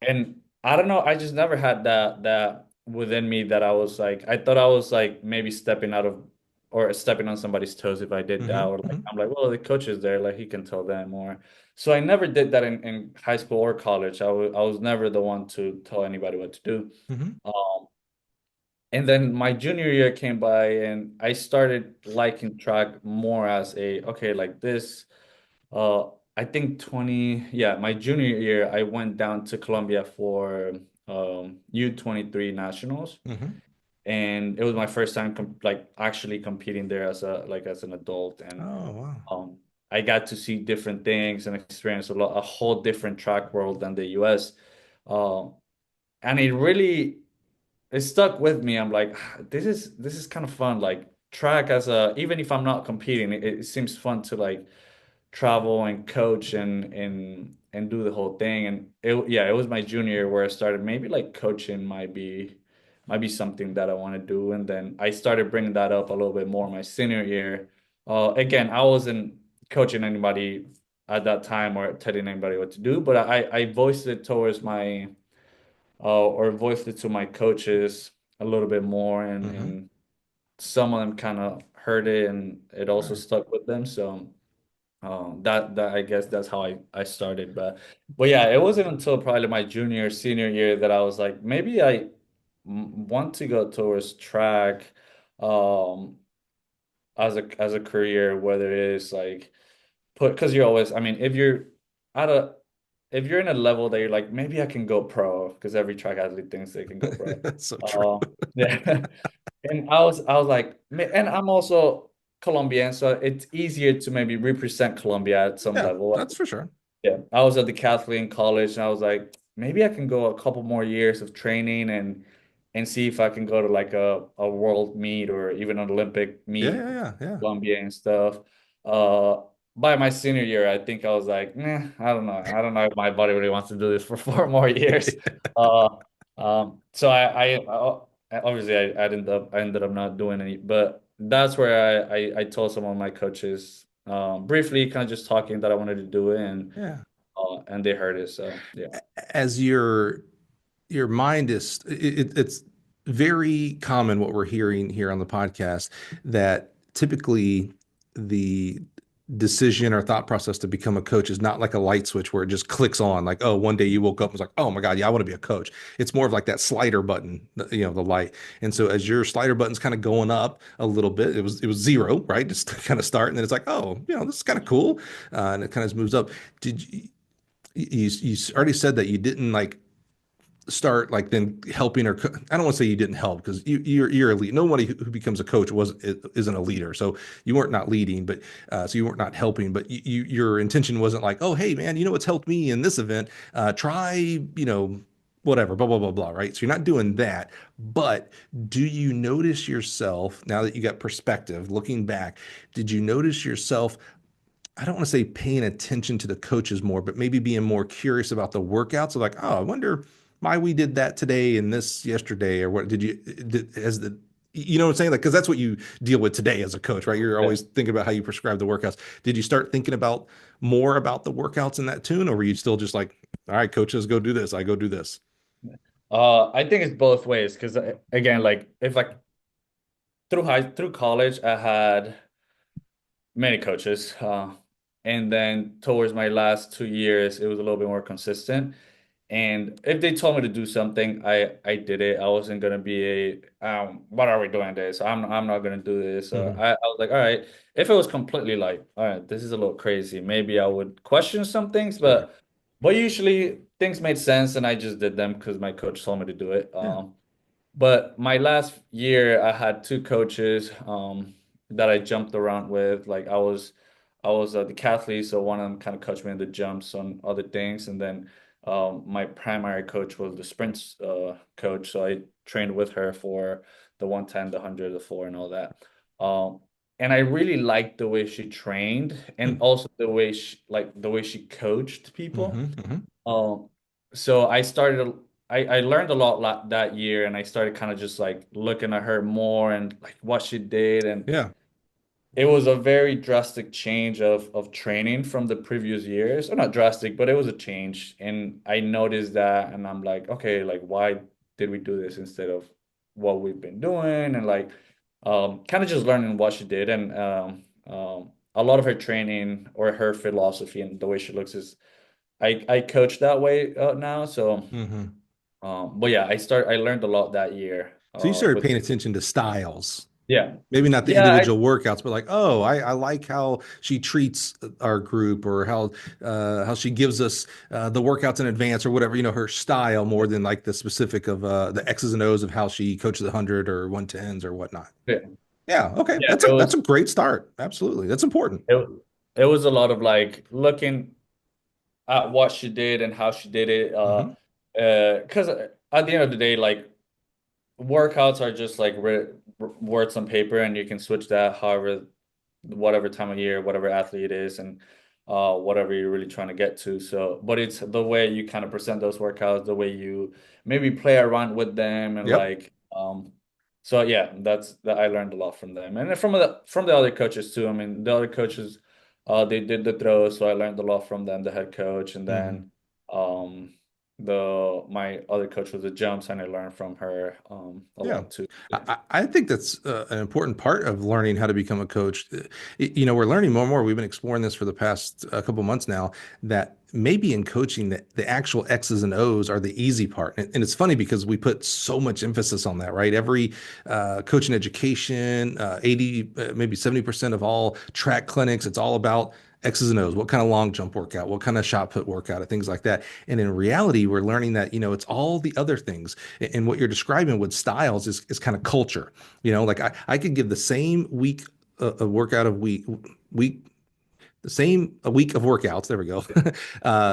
And I don't know, I just never had that within me that I was like, I thought I was like maybe stepping out of or stepping on somebody's toes if I did that, Hmm. or like Hmm. I'm like, well, the coach is there, like he can tell them more. So I never did that in high school or college. I was never the one to tell anybody what to do. Hmm. Um, and then my junior year came by and I started liking track more as a okay, like this. Uh, I think 20, yeah, my junior year, I went down to Colombia for U23 nationals, Hmm. and it was my first time like actually competing there as as an adult, and Oh, wow. um, I got to see different things and experience a whole different track world than the US. Um, and it really it stuck with me. I'm like, this is kind of fun. Like track as a even if I'm not competing, it seems fun to like travel and coach and do the whole thing. And it was my junior year where I started maybe like coaching might be something that I want to do. And then I started bringing that up a little bit more my senior year. Again, I wasn't coaching anybody at that time or telling anybody what to do, but I voiced it towards my or voiced it to my coaches a little bit more, Mm-hmm. and some of them kind of heard it, and it All also right. stuck with them. So that I guess that's how I started. But yeah, it wasn't until probably my junior senior year that I was like, maybe I want to go towards track um as a career, whether it is like put because you're always, I mean, at a if you're in a level that you're like, maybe I can go pro because every track athlete thinks they can go pro. That's so true. Uh, yeah. And I was like, and I'm also Colombian, so it's easier to maybe represent Colombia at some Yeah, level. that's for sure. Yeah, I was at the Catholic in college, and I was like, maybe I can go a couple more years of training and see if I can go to like a world meet or even an Olympic Yeah, meet, yeah, yeah, yeah. Colombia and stuff. Uh, by my senior year, I think I was like, nah, I don't know. I don't know if my body really wants to do this for 4 more years. Uh, so obviously I ended up not doing any, but that's where I told some of my coaches briefly, kind of just talking that I wanted to do it, Yeah. and they heard it. So yeah. As your mind is it's very common what we're hearing here on the podcast that typically the decision or thought process to become a coach is not like a light switch where it just clicks on like, oh, one day you woke up and was like, oh my god, yeah, I want to be a coach. It's more of like that slider button, the light. And so as your slider button's kind of going up a little bit, it was zero, right, just to kind of start, and then it's like, oh, this is kind of cool, and it kind of moves up. Did you already said that you didn't like start like then helping or I don't want to say you didn't help because you're a lead. Nobody who becomes a coach isn't a leader. So you weren't not leading, but so you weren't not helping. But your intention wasn't like, oh hey man, what's helped me in this event? Try whatever, blah blah blah blah. Right. So you're not doing that. But do you notice yourself now that you got perspective, looking back? Did you notice yourself? I don't want to say paying attention to the coaches more, but maybe being more curious about the workouts. So like, oh, I wonder why we did that today and this yesterday, or what as the, what I'm saying? Like, because that's what you deal with today as a coach, right? You're Yeah. always thinking about how you prescribe the workouts. Did you start thinking about more about the workouts in that tune, or were you still just like, all right, coaches, go do this. I go do this. I think it's both ways because again, like if like through college, I had many coaches, and then towards my last 2 years, it was a little bit more consistent. And if they told me to do something, I did it. I wasn't gonna be a what are we doing this? I'm not gonna do this. Hmm. I was like, all right. If it was completely like, all right, this is a little crazy, maybe I would question some things, Sure. but usually things made sense and I just did them because my coach told me to do it. Yeah. But my last year, I had two coaches that I jumped around with. Like I was the decathlete, so one of them kind of coached me in the jumps on other things, and then my primary coach was the sprints coach. So I trained with her for the 110, the 100, the four, and all that. Um, and I really liked the way she trained, and also the way she coached people. Mm-hmm. Hmm. Um, so I learned a lot that year, and I started kind of just like looking at her more and like what she did, and Yeah. it was a very drastic change of training from the previous years. Or not drastic, but it was a change, and I noticed that, and I'm like, okay, like why did we do this instead of what we've been doing, and like kind of just learning what she did, and a lot of her training or her philosophy and the way she looks is I coach that way now. So, Hmm. but yeah, I learned a lot that year. So you started With paying attention to styles. yeah, Maybe not the yeah, individual workouts, but like, oh, I like how she treats our group, or how she gives us the workouts in advance, or whatever, her style, more than like the specific of the X's and O's of how she coaches 100 or 110s or whatnot. yeah, Yeah, okay, yeah. that's a great start. Absolutely, that's important. It was a lot of like looking at what she did and how she did it. Hmm. Because at the end of the day, like workouts are just like words on paper, and you can switch that however, whatever time of year, whatever athlete it is, and whatever you're really trying to get to. So, but it's the way you kind of present those workouts, the way you maybe play around with them, and Yep. like so yeah, that's that I learned a lot from them, and then from the other coaches too. I mean, the other coaches, they did the throws, so I learned a lot from them, the head coach, and Mhm. then the my other coach was the jumps, and I learned from her a Yeah. lot too. I think that's an important part of learning how to become a coach. We're learning more and more. We've been exploring this for the past couple months now, that maybe in coaching, the actual X's and O's are the easy part. And it's funny because we put so much emphasis on that, right? Every coaching education, 80, maybe 70% of all track clinics, it's all about X's and O's. What kind of long jump workout? What kind of shot put workout? Things like that. And in reality, we're learning that, it's all the other things. And what you're describing with styles is kind of culture. Like I could give the same week, a workout of week, the same a week of workouts. There we go.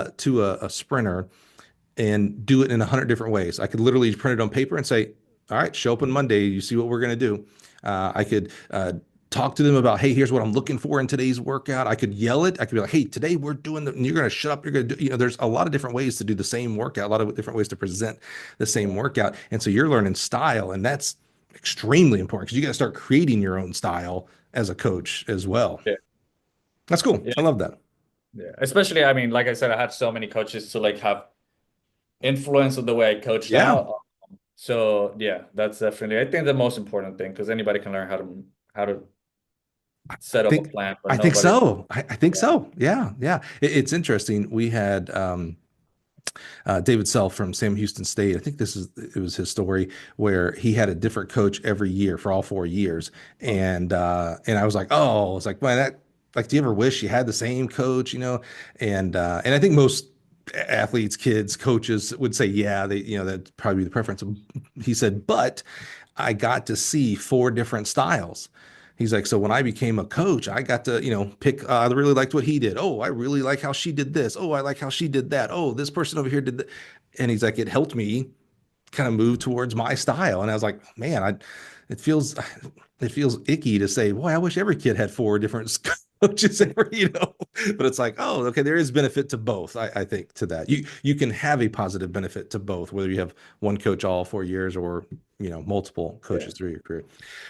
To a sprinter and do it in 100 different ways. I could literally print it on paper and say, all right, show up on Monday. You see what we're going to do. I could talk to them about, hey, here's what I'm looking for in today's workout. I could yell it. I could be like, hey, today we're doing and you're going to shut up. You're going to do, there's a lot of different ways to do the same workout, a lot of different ways to present the same workout. And so you're learning style, and that's extremely important because you got to start creating your own style as a coach as well. Yeah. That's cool. Yeah. I love that. Yeah. Especially, I mean, like I said, I had so many coaches to like have influence of the way I coach Yeah, now. So yeah, that's definitely I think the most important thing because anybody can learn how to set up a think plan, but I think nobody. so. I think Yeah. so. Yeah, yeah. It's interesting. We had David Self from Sam Houston State. I think it was his story where he had a different coach every year for all 4 years, Oh, and I was like, oh, it's like, man, that like, do you ever wish you had the same coach? And I think most athletes, kids, coaches would say, yeah, that'd probably be the preference. He said, but I got to see four different styles. He's like, so when I became a coach, I got to, pick. I really liked what he did. Oh, I really like how she did this. Oh, I like how she did that. Oh, this person over here did that. And he's like, it helped me kind of move towards my style. And I was like, man, it feels, it feels icky to say, boy, I wish every kid had four different coaches but it's like, oh, okay, there is benefit to both. I think to that. You can have a positive benefit to both, whether you have one coach all 4 years or, multiple yeah. coaches through your career.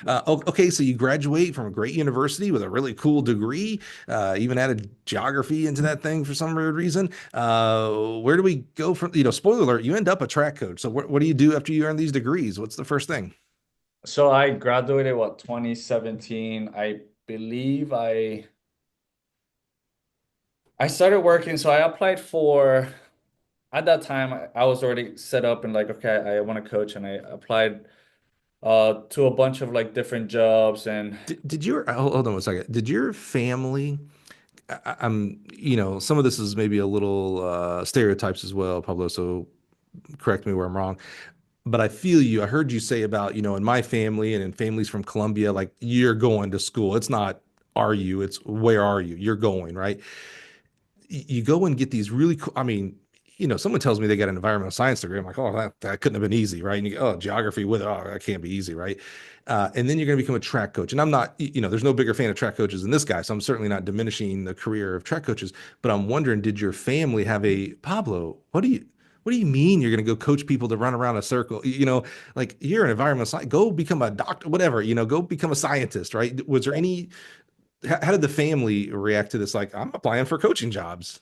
Okay, so you graduate from a great university with a really cool degree, even added geography into that thing for some weird reason. Where do we go from, spoiler alert, you end up a track coach. So what do you do after you earn these degrees? What's the first thing? So I graduated 2017. I believe I started working. So I applied for at that time I was already set up and like, okay, I want to coach, and I applied to a bunch of like different jobs and Did your, hold on one second. Did your family, I'm, some of this is maybe a little stereotypes as well, Pablo, so correct me where I'm wrong. But I feel you. I heard you say about, in my family and in families from Colombia, like you're going to school. It's not, are you? It's where are you? You're going, right? You go and get these really cool. I mean, someone tells me they got an environmental science degree. I'm like, oh, that couldn't have been easy, right? And you go, oh, geography with it, oh, that can't be easy, right? And then you're going to become a track coach. And I'm not, there's no bigger fan of track coaches than this guy. So I'm certainly not diminishing the career of track coaches. But I'm wondering, did your family have a Pablo? What do you mean you're going to go coach people to run around a circle? Like you're an environmental science, go become a doctor, whatever, go become a scientist, right? Was there any, how did the family react to this? Like, I'm applying for coaching jobs.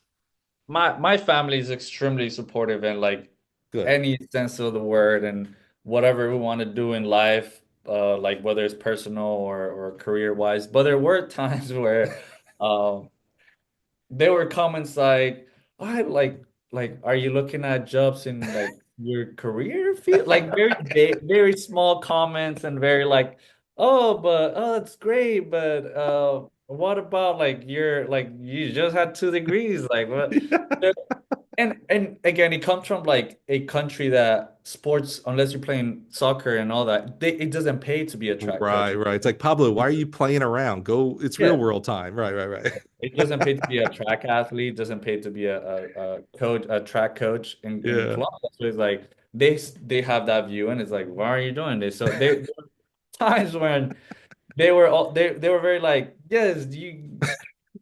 my family is extremely supportive and like Good. any sense of the word and whatever we want to do in life, like whether it's personal or career wise. But there were times where um there were comments like, "I like, are you looking at jobs in like your career field?" Like very small comments and very like, "Oh, but oh, it's great, but what about like you just had 2 degrees, like what?" And again, it comes from like a country that sports, unless you're playing soccer and all that, it doesn't pay to be a track Right, coach. right. It's like, Pablo, why are you playing around? Go, it's real Yeah. world time. Right, right, right. It doesn't pay to be a track athlete, doesn't pay to be a coach, a track coach in Yeah. Colombia. So it's like they have that view, and it's like, why are you doing this? So there were times when they were very like, yes, you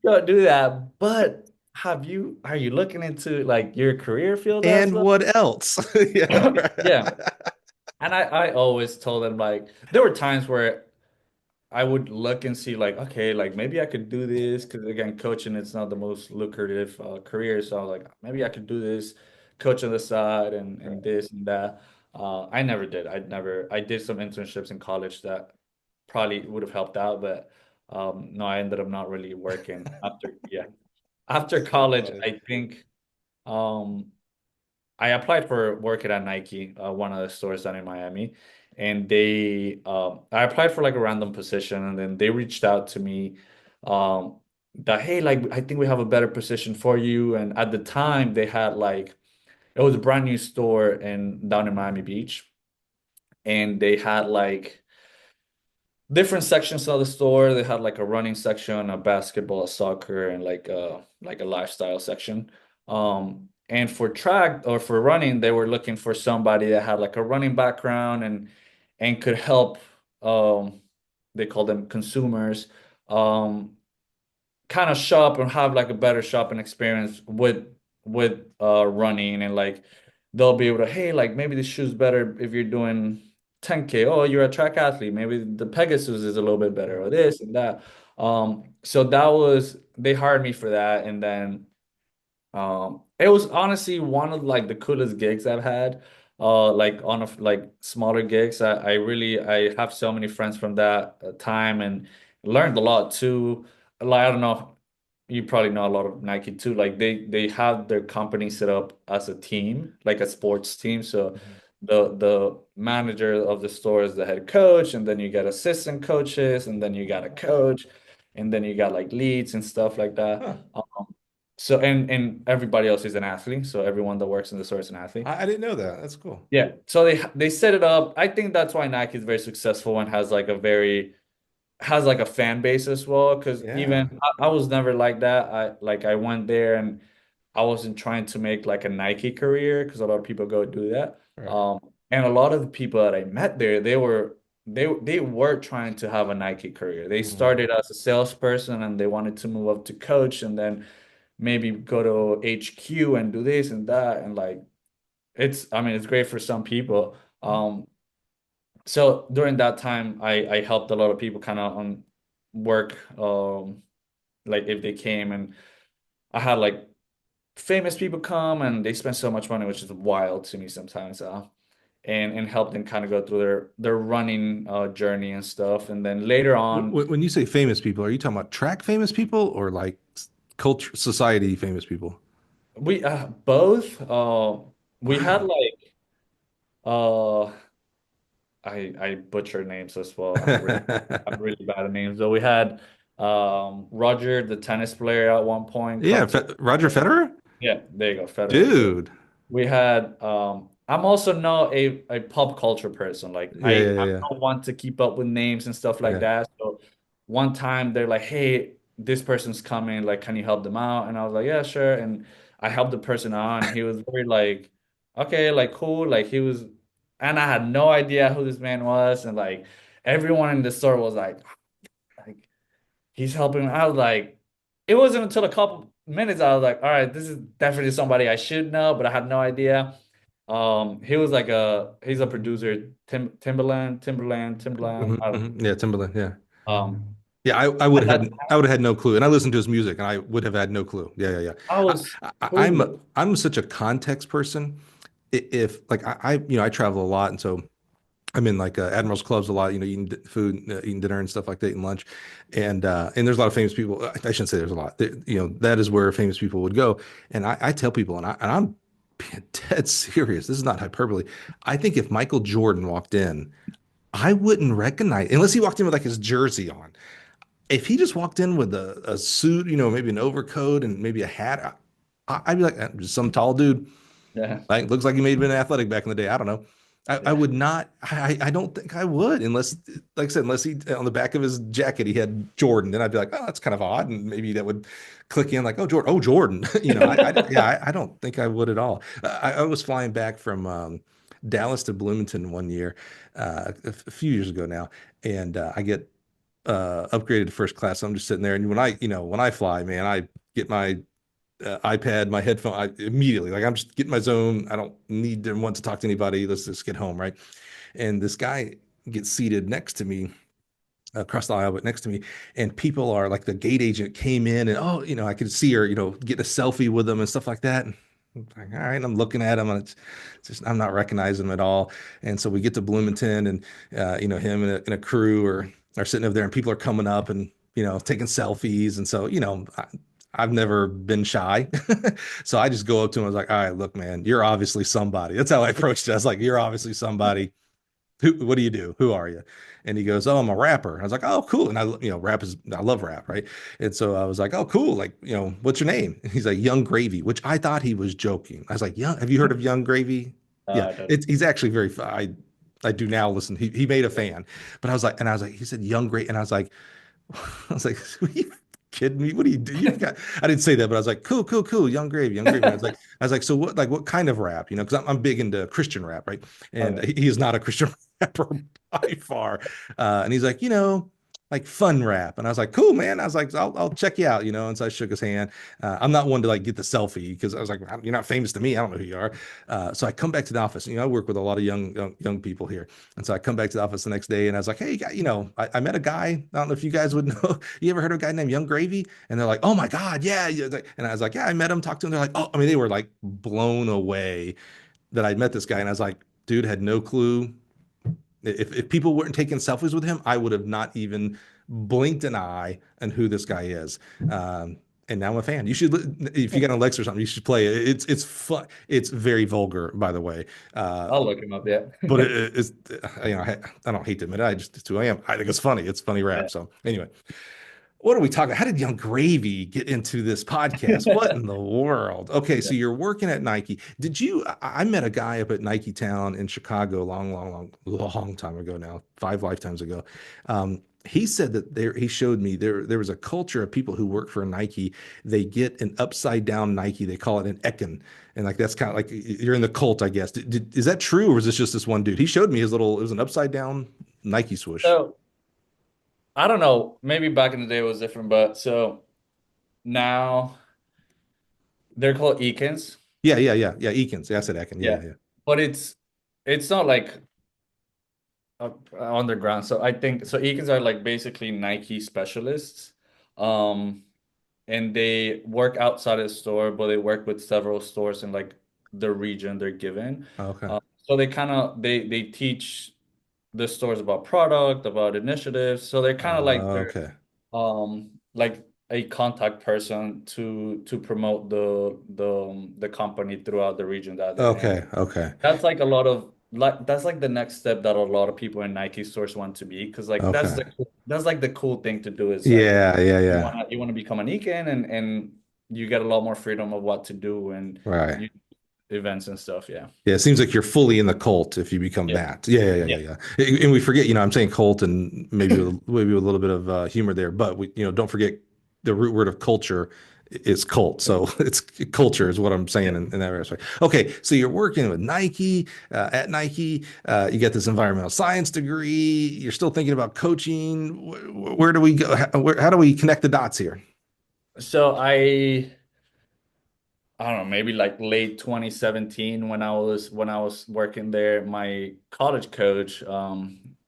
don't do that, but are you looking into like your career field as And well? what else? Yeah. Yeah. And I always told them like there were times where I would look and see like, okay, like maybe I could do this because again, coaching it's not the most lucrative career. So I was like, maybe I could do this, coach on the side and this and that. I never did. I did some internships in college that probably would have helped out, but no, I ended up not really working after yeah. After So college, funny. I think um I applied for work at Nike, one of the stores down in Miami, and I applied for like a random position, and then they reached out to me, um, that hey, like I think we have a better position for you. And at the time, they had like it was a brand new store in down in Miami Beach, and they had like different sections of the store. They had like a running section, a basketball, a soccer, and like a lifestyle section. And for track or for running, they were looking for somebody that had like a running background and could help they call them consumers um kind of shop and have like a better shopping experience with running and like they'll be able to hey like maybe the shoe's better if you're doing 10K. Oh, you're a track athlete, maybe the Pegasus is a little bit better or this and that. So that was they hired me for that. And then it was honestly one of like the coolest gigs I've had. Like on a like smaller gigs. I really I have so many friends from that time and learned a lot too. Like I don't know, you probably know a lot of Nike too. Like they have their company set up as a team, like a sports team. So Mhm. the manager of the store is the head coach, and then you got assistant coaches, and then you got a coach, and then you got like leads and stuff like that. Huh. So and everybody else is an athlete. So everyone that works in the store is an athlete. I didn't know that. That's cool. Yeah. So they set it up. I think that's why Nike is very successful and has like a fan base as well. Because Yeah. even I was never like that. I went there and I wasn't trying to make like a Nike career because a lot of people go do that. Right. Um, and a lot of the people that I met there, they were trying to have a Nike career. They Mhm. started as a salesperson and they wanted to move up to coach and then maybe go to HQ and do this and that. And like I mean, it's great for some people. So during that time, I helped a lot of people kind of on work, like if they came and I had like famous people come and they spend so much money, which is wild to me sometimes. And help them kind of go through their running journey and stuff. And then later on, When you say famous people, are you talking about track famous people or like culture society famous people? we both we had Wow. like I butcher names as well. I'm really bad at names. So we had Roger, the tennis player, at one point Yeah, come to Roger Federer? yeah, there you go, Federer. So Dude. we had I'm also not a pop culture person. Like Yeah, yeah, I yeah, don't want to keep up with names and stuff like yeah. that. So one time they're like, "Hey, this person's coming. Like, can you help them out?" And I was like, "Yeah, sure." And I helped the person out, and he was very like, "Okay, like cool." Like he was, and I had no idea who this man was, and like everyone in the store was like he's helping out. Like it wasn't until a couple minutes I was like, all right, this is definitely somebody I should know, but I had no idea. He was like he's a producer, Timberland. Mhm, mhm. Yeah, Timberland. Yeah. Um, Yeah, at that I would have had no clue. And I listened to his music and I would have had no clue. Yeah, yeah, yeah. I was I'm cool. I'm such a context person. If like I travel a lot and so I'm in like admirals clubs a lot, eating food, eating dinner and stuff like that, eating lunch, and there's a lot of famous people. I shouldn't say there's a lot. That is where famous people would go. And I tell people, and I'm being dead serious. This is not hyperbole. I think if Michael Jordan walked in, I wouldn't recognize unless he walked in with like his jersey on. If he just walked in with a suit, maybe an overcoat and maybe a hat, I'd be like, just some tall dude. Yeah, Like looks like he may have been athletic back in the day. I don't know. I yeah, would not. I don't think I would unless, like I said, unless he on the back of his jacket he had Jordan. Then I'd be like, oh, that's kind of odd, and maybe that would click in like, oh, Jordan, yeah, I don't think I would at all. I was flying back from Dallas to Bloomington one year, a few years ago now, and I get upgraded to first class. So I'm just sitting there, and when I fly, man, I get my iPad, my headphone, immediately, like I'm just getting my zone. I don't need to want to talk to anybody. Let's just get home, right? And this guy gets seated next to me, across the aisle, but next to me, and people are like, the gate agent came in, and I could see her, get a selfie with them and stuff like that. And I'm like, all right, I'm looking at him, and it's just I'm not recognizing him at all. And so we get to Bloomington, and him and a crew are sitting over there, and people are coming up and taking selfies, and so I've never been shy. So I just go up to him. I was like, all right, look, man, you're obviously somebody. That's how I approached it. I was like, you're obviously somebody. What do you do? Who are you? And he goes, oh, I'm a rapper. I was like, oh, cool. And I love rap, right? And so I was like, oh, cool. Like, what's your name? And he's like, Young Gravy, which I thought he was joking. I was like, have you heard of Young Gravy? Yeah, I don't. he's actually I do now listen. He made a fan, but I was like, he said Young Gravy, and I was like, I was like, are you kidding me? What do you do? I didn't say that, but I was like, cool, cool, cool, Young Gravy, Young Gravy. I was like, so what kind of rap? Because I'm big into Christian rap, right? And Okay. he is not a Christian rapper by far. And he's like, like fun rap. And I was like, cool, man. I was like, I'll check you out, And so I shook his hand. I'm not one to like get the selfie because I was like, you're not famous to me. I don't know who you are. So I come back to the office. I work with a lot of young people here. And so I come back to the office the next day, and I was like, hey, I met a guy. I don't know if you guys would know. You ever heard of a guy named Young Gravy? And they're like, oh my God, yeah. Yeah. And I was like, yeah, I met him, talked to him. They're like, oh, I mean, they were like blown away that I met this guy. And I was like, dude, had no clue. If people weren't taking selfies with him, I would have not even blinked an eye on who this guy is. And now I'm a fan. You should, if you got an Alexa or something, you should play it. It's fun. It's very vulgar, by the way. I'll look him up. Yeah. But it's, I don't hate to admit it. It's who I am. I think it's funny. It's funny rap. Yeah. So anyway, what are we talking? How did Young Gravy get into this podcast? What in the world? Okay, Yeah. so you're working at Nike. Did you? I met a guy up at Nike Town in Chicago, long time ago now, 5 lifetimes ago. He said that he showed me there was a culture of people who work for Nike. They get an upside down Nike. They call it an Ekin, and like that's kind of like you're in the cult, I guess. Is that true, or was this just this one dude? He showed me his little. It was an upside down Nike swoosh. So I don't know. Maybe back in the day it was different, but so now they're called Eakins. Yeah. Eakins. Yeah, I said Ekin. Yeah. Yeah. But it's not like underground. So I think so Eakins are like basically Nike specialists. Um and they work outside of the store, but they work with several stores in like the region they're given. Okay. So they kind of they teach the stores about product, about initiatives. So they're kind of like they're Okay. like a contact person to promote the company throughout the region that they're in. Okay. Okay. That's like a lot of like that's like the next step that a lot of people in Nike stores want to be because like Okay. that's like the cool thing to do is like Yeah. Yeah. you Yeah. wanna become an Ekin and you get a lot more freedom of what to do and Right. you events and stuff. Yeah. Yeah. It seems like you're fully in the cult if you become Yeah. that. Yeah. And we forget, I'm saying cult and maybe a little bit of humor there, but don't forget the root word of culture is cult. So it's culture is what I'm saying Yeah. in that respect. Okay. So you're working with Nike, at Nike, you get this environmental science degree. You're still thinking about coaching. Where do we go? How do we connect the dots here? So I don't know, maybe like late 2017 when I was working there, my college coach,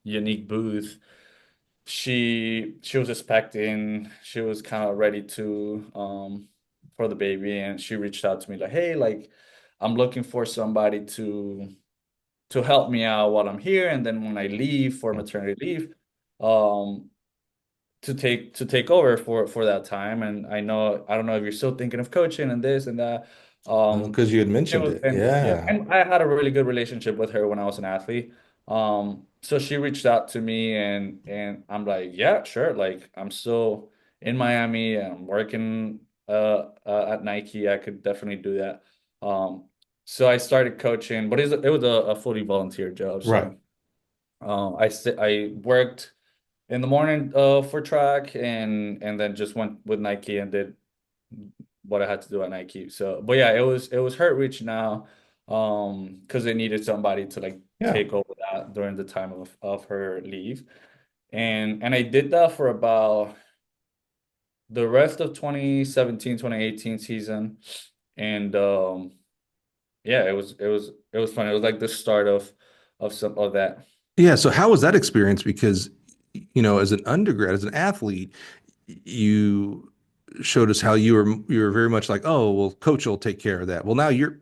Unique Booth, she was expecting, she was kind of ready to for the baby and she reached out to me like, hey, like I'm looking for somebody to help me out while I'm here and then when I leave for maternity leave, um to take over for that time. And I don't know if you're still thinking of coaching and this and that. Because you had mentioned it. And yeah, Yeah. and I had a really good relationship with her when I was an athlete. So she reached out to me and I'm like, yeah, sure. Like I'm still in Miami and I'm working at Nike. I could definitely do that. Um, so I started coaching, but it was a fully volunteer job. Right. So I worked in the morning for track and then just went with Nike and did what I had to do at Nike. So, but yeah, it was her reaching out. because they needed somebody to like Yeah. take over that during the time of her leave. And I did that for about the rest of 2017, 2018 season. And yeah, it was fun. It was like the start of some of that. Yeah. So how was that experience? Because, as an undergrad, as an athlete, you showed us how you were very much like, oh, well, coach will take care of that. Well, now you're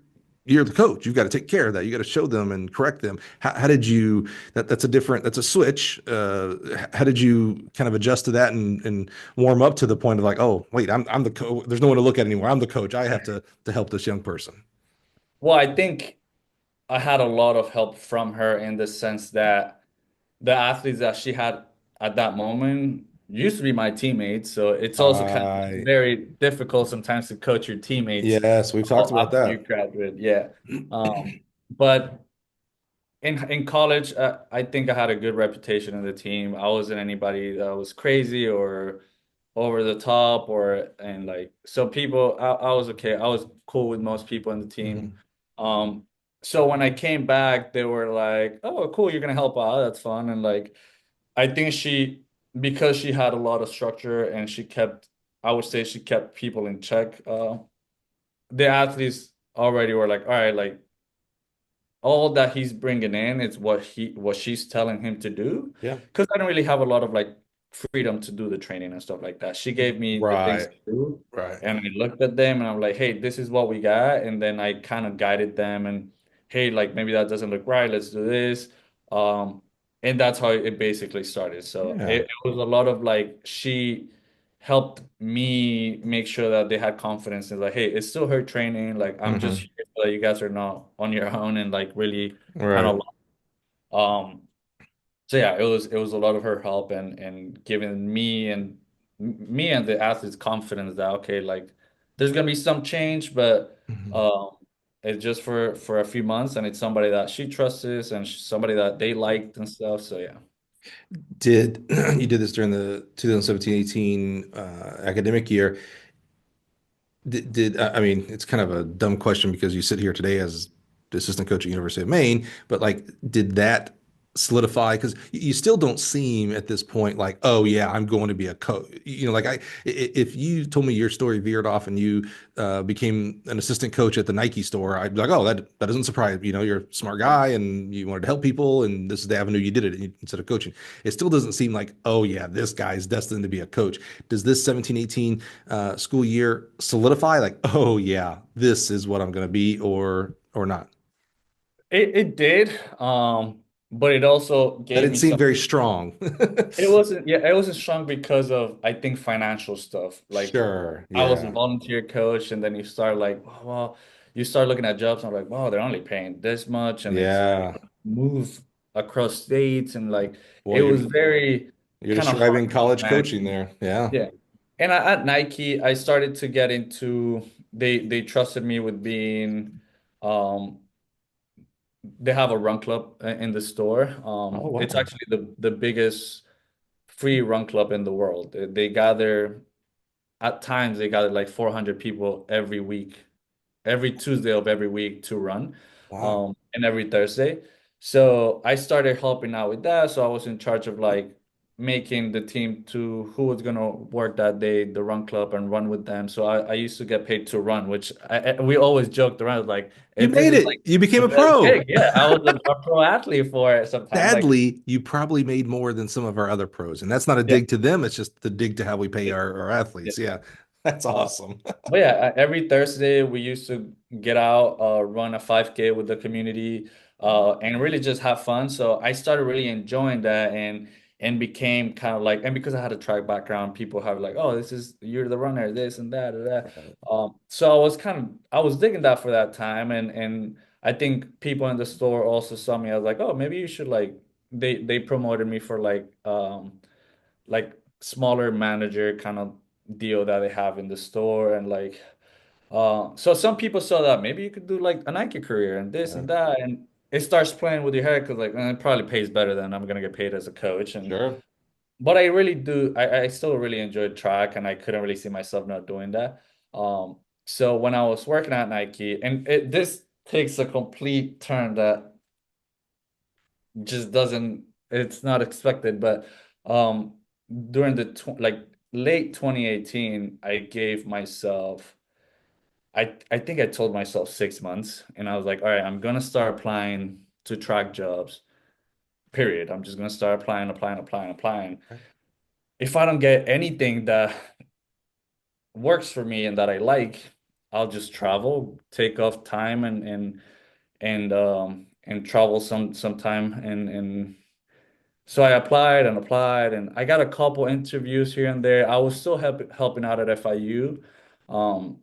the coach. You've got to take care of that. You got to show them and correct them. How did you that's a switch. How did you kind of adjust to that and warm up to the point of like, oh, wait, I'm the coach. There's no one to look at anymore. I'm the coach. I have to help this young person. Well, I think I had a lot of help from her in the sense that the athletes that she had at that moment used to be my teammates. So it's also kind of I very difficult sometimes to coach your teammates Yes, we've talked about after you that. graduate. Yeah. But in college, I think I had a good reputation in the team. I wasn't anybody that was crazy or over the top and like so people I was okay. I was cool with most people in the team. Mhm. Um so when I came back, they were like, "Oh, cool, you're gonna help out. That's fun." And like I think because she had a lot of structure and I would say she kept people in check. The athletes already were like, all right, like all that he's bringing in is what she's telling him to do. Yeah. Because I don't really have a lot of like freedom to do the training and stuff like that. She gave me the things Right. to do, Right. and I looked at them and I'm like, hey, this is what we got. And then I kind of guided them and hey, like maybe that doesn't look right. Let's do this. Um, and that's how it basically started. So Yeah. it was a lot of like she helped me make sure that they had confidence in like, hey, it's still her training. Like I'm just Hmm. here so that you guys are not on your own and like really kind Right. of so yeah, it was a lot of her help and giving me and the athletes confidence that okay, like there's gonna be some change, but Mhm. um it's just for a few months and it's somebody that she trusts and somebody that they liked and stuff. So yeah. Did you did this during the 2017-18 academic year? I mean, it's kind of a dumb question because you sit here today as the assistant coach at University of Maine, but like, did that solidify? Because you still don't seem at this point like, oh yeah, I'm going to be a coach. Like if you told me your story veered off and you became an assistant coach at the Nike store, I'd be like, oh, that doesn't surprise me. You're a smart guy and you wanted to help people, and this is the avenue you did it instead of coaching. It still doesn't seem like, oh yeah, this guy's destined to be a coach. Does this 17-18 school year solidify like, oh yeah, this is what I'm going to be, or not? It did, but it also That gave didn't me seem some. very strong. It wasn't strong because of I think financial stuff. Like Sure. I was a Yeah. volunteer coach, and then you start like, oh, well, you start looking at jobs and I'm like, wow, they're only paying this much, and it's Yeah. move across states, and like Well, it you're was very you're kind of hard describing to college manage. coaching there. Yeah. Yeah. And at Nike, I started to get into they trusted me with being um they have a run club in the store. Oh It's wow. actually the biggest free run club in the world. They gather at times they gather like 400 people every week, every Tuesday of every week to run, Wow. and every Thursday. So I started helping out with that. So I was in charge of like making the team to who was gonna work that day, the run club, and run with them. So I used to get paid to run, which we always joked around like You this made is like it. You became the a best pro. gig. Yeah, I was a pro athlete for it sometimes. Like Sadly, you probably made more than some of our other pros. And that's not a yeah, dig to them. It's just the dig to how we pay yeah, our yeah. athletes. Yeah. That's awesome. But yeah, every Thursday we used to get out, run a 5K with the community, and really just have fun. So I started really enjoying that and became kind of like, and because I had a track background, people have like, oh, you're the runner, this and that, and that. So I was digging that for that time, and I think people in the store also saw me. I was like, oh, maybe you should like they promoted me for like smaller manager kind of deal that they have in the store and like so some people saw that maybe you could do like a Nike career and this Yeah. and that and it starts playing with your head because like it probably pays better than I'm gonna get paid as a coach and Sure. but I really do I still really enjoyed track and I couldn't really see myself not doing that so when I was working at Nike and this takes a complete turn that just doesn't, it's not expected. But um during the like late 2018, I gave myself, I think I told myself 6 months, and I was like, all right, I'm gonna start applying to track jobs, period. I'm just gonna start applying, applying, applying, applying. If I don't get anything that works for me and that I like, I'll just travel, take off time, and travel sometime. And so I applied and applied, and I got a couple interviews here and there. I was still helping out at FIU, um,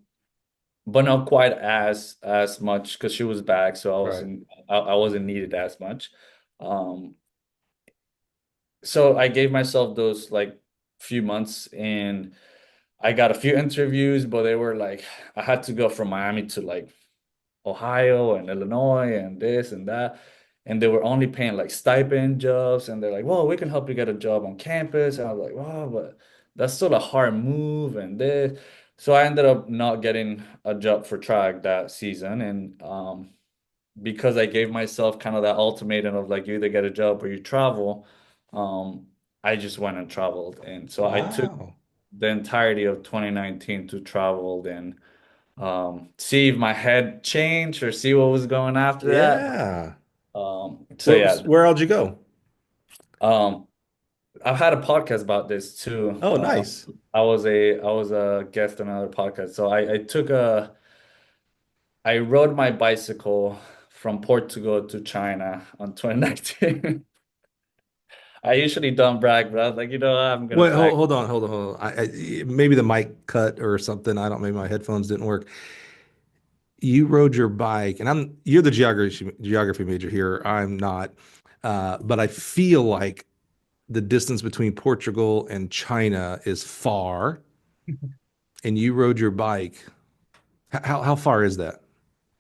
but not quite as much because she was back, so Right. I wasn't needed as much. Um, so I gave myself those like few months, and I got a few interviews, but they were like I had to go from Miami to like Ohio and Illinois and this and that. And they were only paying like stipend jobs. And they're like, well, we can help you get a job on campus. And I was like, wow, but that's still a hard move and this. So I ended up not getting a job for track that season. And because I gave myself kind of that ultimatum of like you either get a job or you travel, um, I just went and traveled. And so I took Wow. the entirety of 2019 to travel and see if my head changed or see what was going after that. Yeah. So yeah, Where else you go? um, I've had a podcast about this too. Oh, nice. I was a guest on another podcast. So I rode my bicycle from Portugal to China on 2019. I usually don't brag, but I was like, you know what? I'm gonna Wait, brag. hold on, hold on. Maybe the mic cut or something. I don't. Maybe my headphones didn't work. You rode your bike, and you're the geography major here. I'm not, but I feel like the distance between Portugal and China is far, and you rode your bike. How far is that?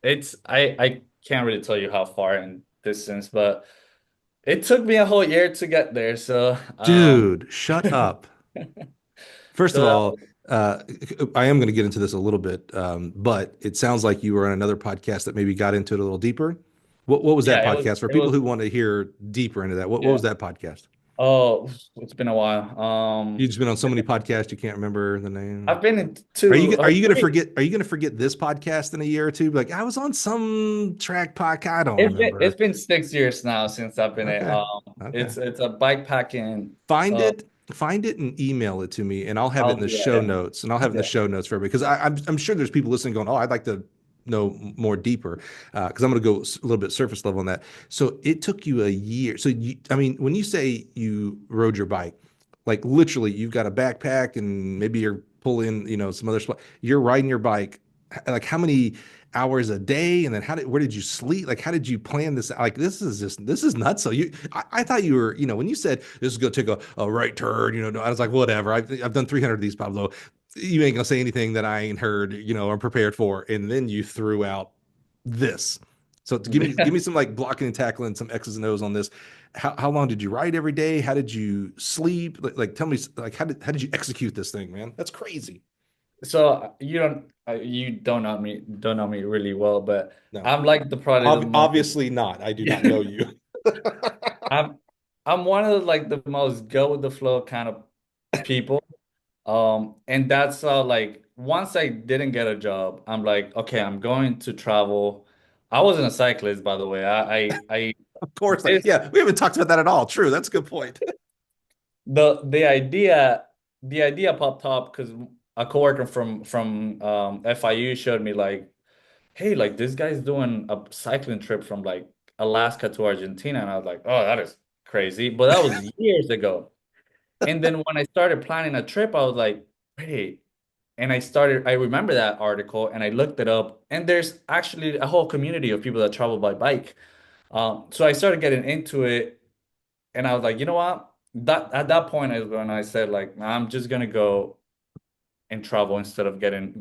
I can't really tell you how far in distance, but it took me a whole year to get there. So Dude, shut up. First of so that all, uh, I am going to get into this a little bit, but it sounds like you were on another podcast that maybe got into it a little deeper. What was that yeah, podcast for it people was who want to hear deeper into that? What yeah. was that podcast? Oh, it's been a while. You've just been on so many podcasts you can't remember the name. I've been in two, Are you gonna three. forget? Are you gonna forget this podcast in a year or two? Like I was on some track podcast. I don't remember. It's been 6 years now since I've been at Okay, okay. it's a bike packing. uh Find it and email it to me, and I'll have it in I'll the do that. show Yeah. notes. And I'll have it in the Yeah. show notes for everybody because I'm sure there's people listening going, oh, I'd like to know more deeper because I'm going to go a little bit surface level on that. So it took you a year. So I mean, when you say you rode your bike, like literally, you've got a backpack and maybe you're pulling, some other spot. You're riding your bike. Like how many hours a day, and then where did you sleep? Like how did you plan this? Like this is nuts. So I thought you were, when you said this is gonna take a right turn, I was like whatever. I've done 300 of these, Pablo. You ain't gonna say anything that I ain't heard, or prepared for, and then you threw out this. So give me some like blocking and tackling, some X's and O's on this. How long did you ride every day? How did you sleep? Like tell me like how did you execute this thing, man? That's crazy. So you don't know me really well, but No. I'm like the probably the most Obviously not. I do not know you. I'm I'm one of like the most go with the flow kind of people. And that's like once I didn't get a job, I'm like, okay, I'm going to travel. I wasn't a cyclist, by the way. I Of course. this Yeah, we haven't talked about that at all. True. That's a good point. the idea popped up because a coworker from FIU showed me like, hey, like this guy's doing a cycling trip from like Alaska to Argentina, and I was like, oh, that is crazy. But that was years ago. And then when I started planning a trip, I was like, wait. And I remember that article and I looked it up. And there's actually a whole community of people that travel by bike. So I started getting into it and I was like, you know what? That at that point is when I said like, "Nah, I'm just gonna go and travel instead of getting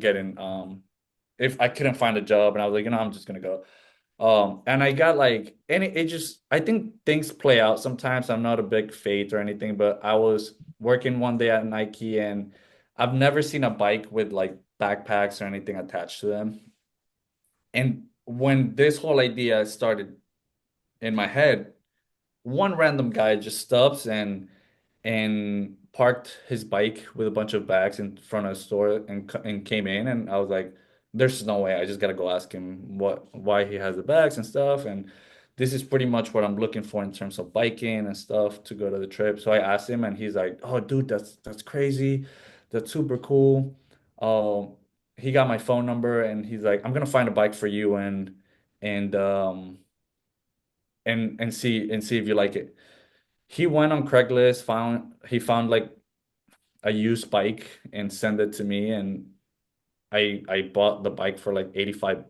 if I couldn't find a job, and I was like, I'm just gonna go. And I got like, and it just, I think things play out sometimes. I'm not a big fate or anything, but I was working one day at Nike and I've never seen a bike with like backpacks or anything attached to them. And when this whole idea started in my head, one random guy just stops and parked his bike with a bunch of bags in front of the store and came in, and I was like, there's no way. I just gotta go ask him why he has the bags and stuff. And this is pretty much what I'm looking for in terms of biking and stuff to go to the trip. So I asked him and he's like, "Oh dude, that's crazy. That's super cool." Um he got my phone number and he's like, "I'm gonna find a bike for you and and see if you like it." He went on Craigslist, found like a used bike and sent it to me, and I bought the bike for like $85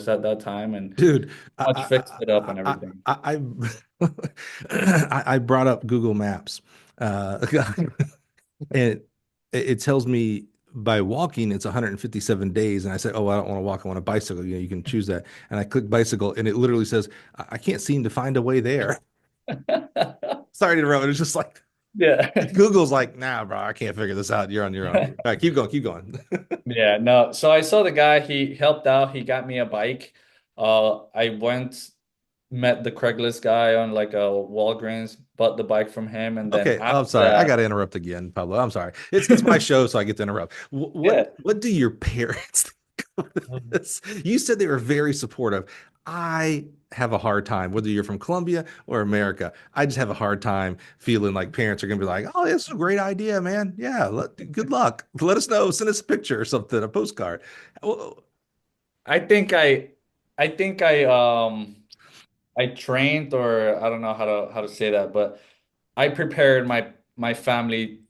at that time and Dude, much fixed it up and I, everything. I brought up Google Maps, uh, and it tells me by walking it's 157 days, and I said, "Oh, I don't want to walk. I want a bicycle." You can choose that, and I click bicycle, and it literally says, "I can't seem to find a way there." Sorry to interrupt. It's just like Yeah. Google's like, "Nah, bro, I can't figure this out. You're on your own." All right, keep going, keep going. Yeah, no. So I saw the guy, he helped out, he got me a bike. I went, met the Craigslist guy on like a Walgreens, bought the bike from him, and then Okay, I'm after sorry. I got that, to interrupt again, Pablo. I'm sorry. It's my show, so I get to interrupt. yeah. What do your parents think of this? You said they were very supportive. I have a hard time, whether you're from Colombia or America. I just have a hard time feeling like parents are going to be like, "Oh, that's a great idea, man. Yeah, good luck. Let us know. Send us a picture or something, a postcard." Well, I think I trained, or I don't know how to say that, but I prepared my family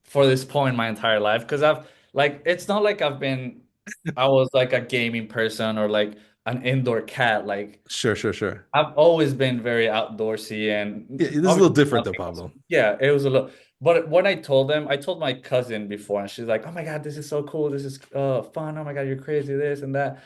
for this point my entire life because I've like it's not like I was like a gaming person or like an indoor cat. Like sure, sure, sure. I've always been very outdoorsy Yeah, this and is a little obviously different though, nothing was, Pablo. yeah, it was a little. But when I told them, I told my cousin before, and she's like, "Oh my God, this is so cool. This is fun. Oh my God, you're crazy, this and that."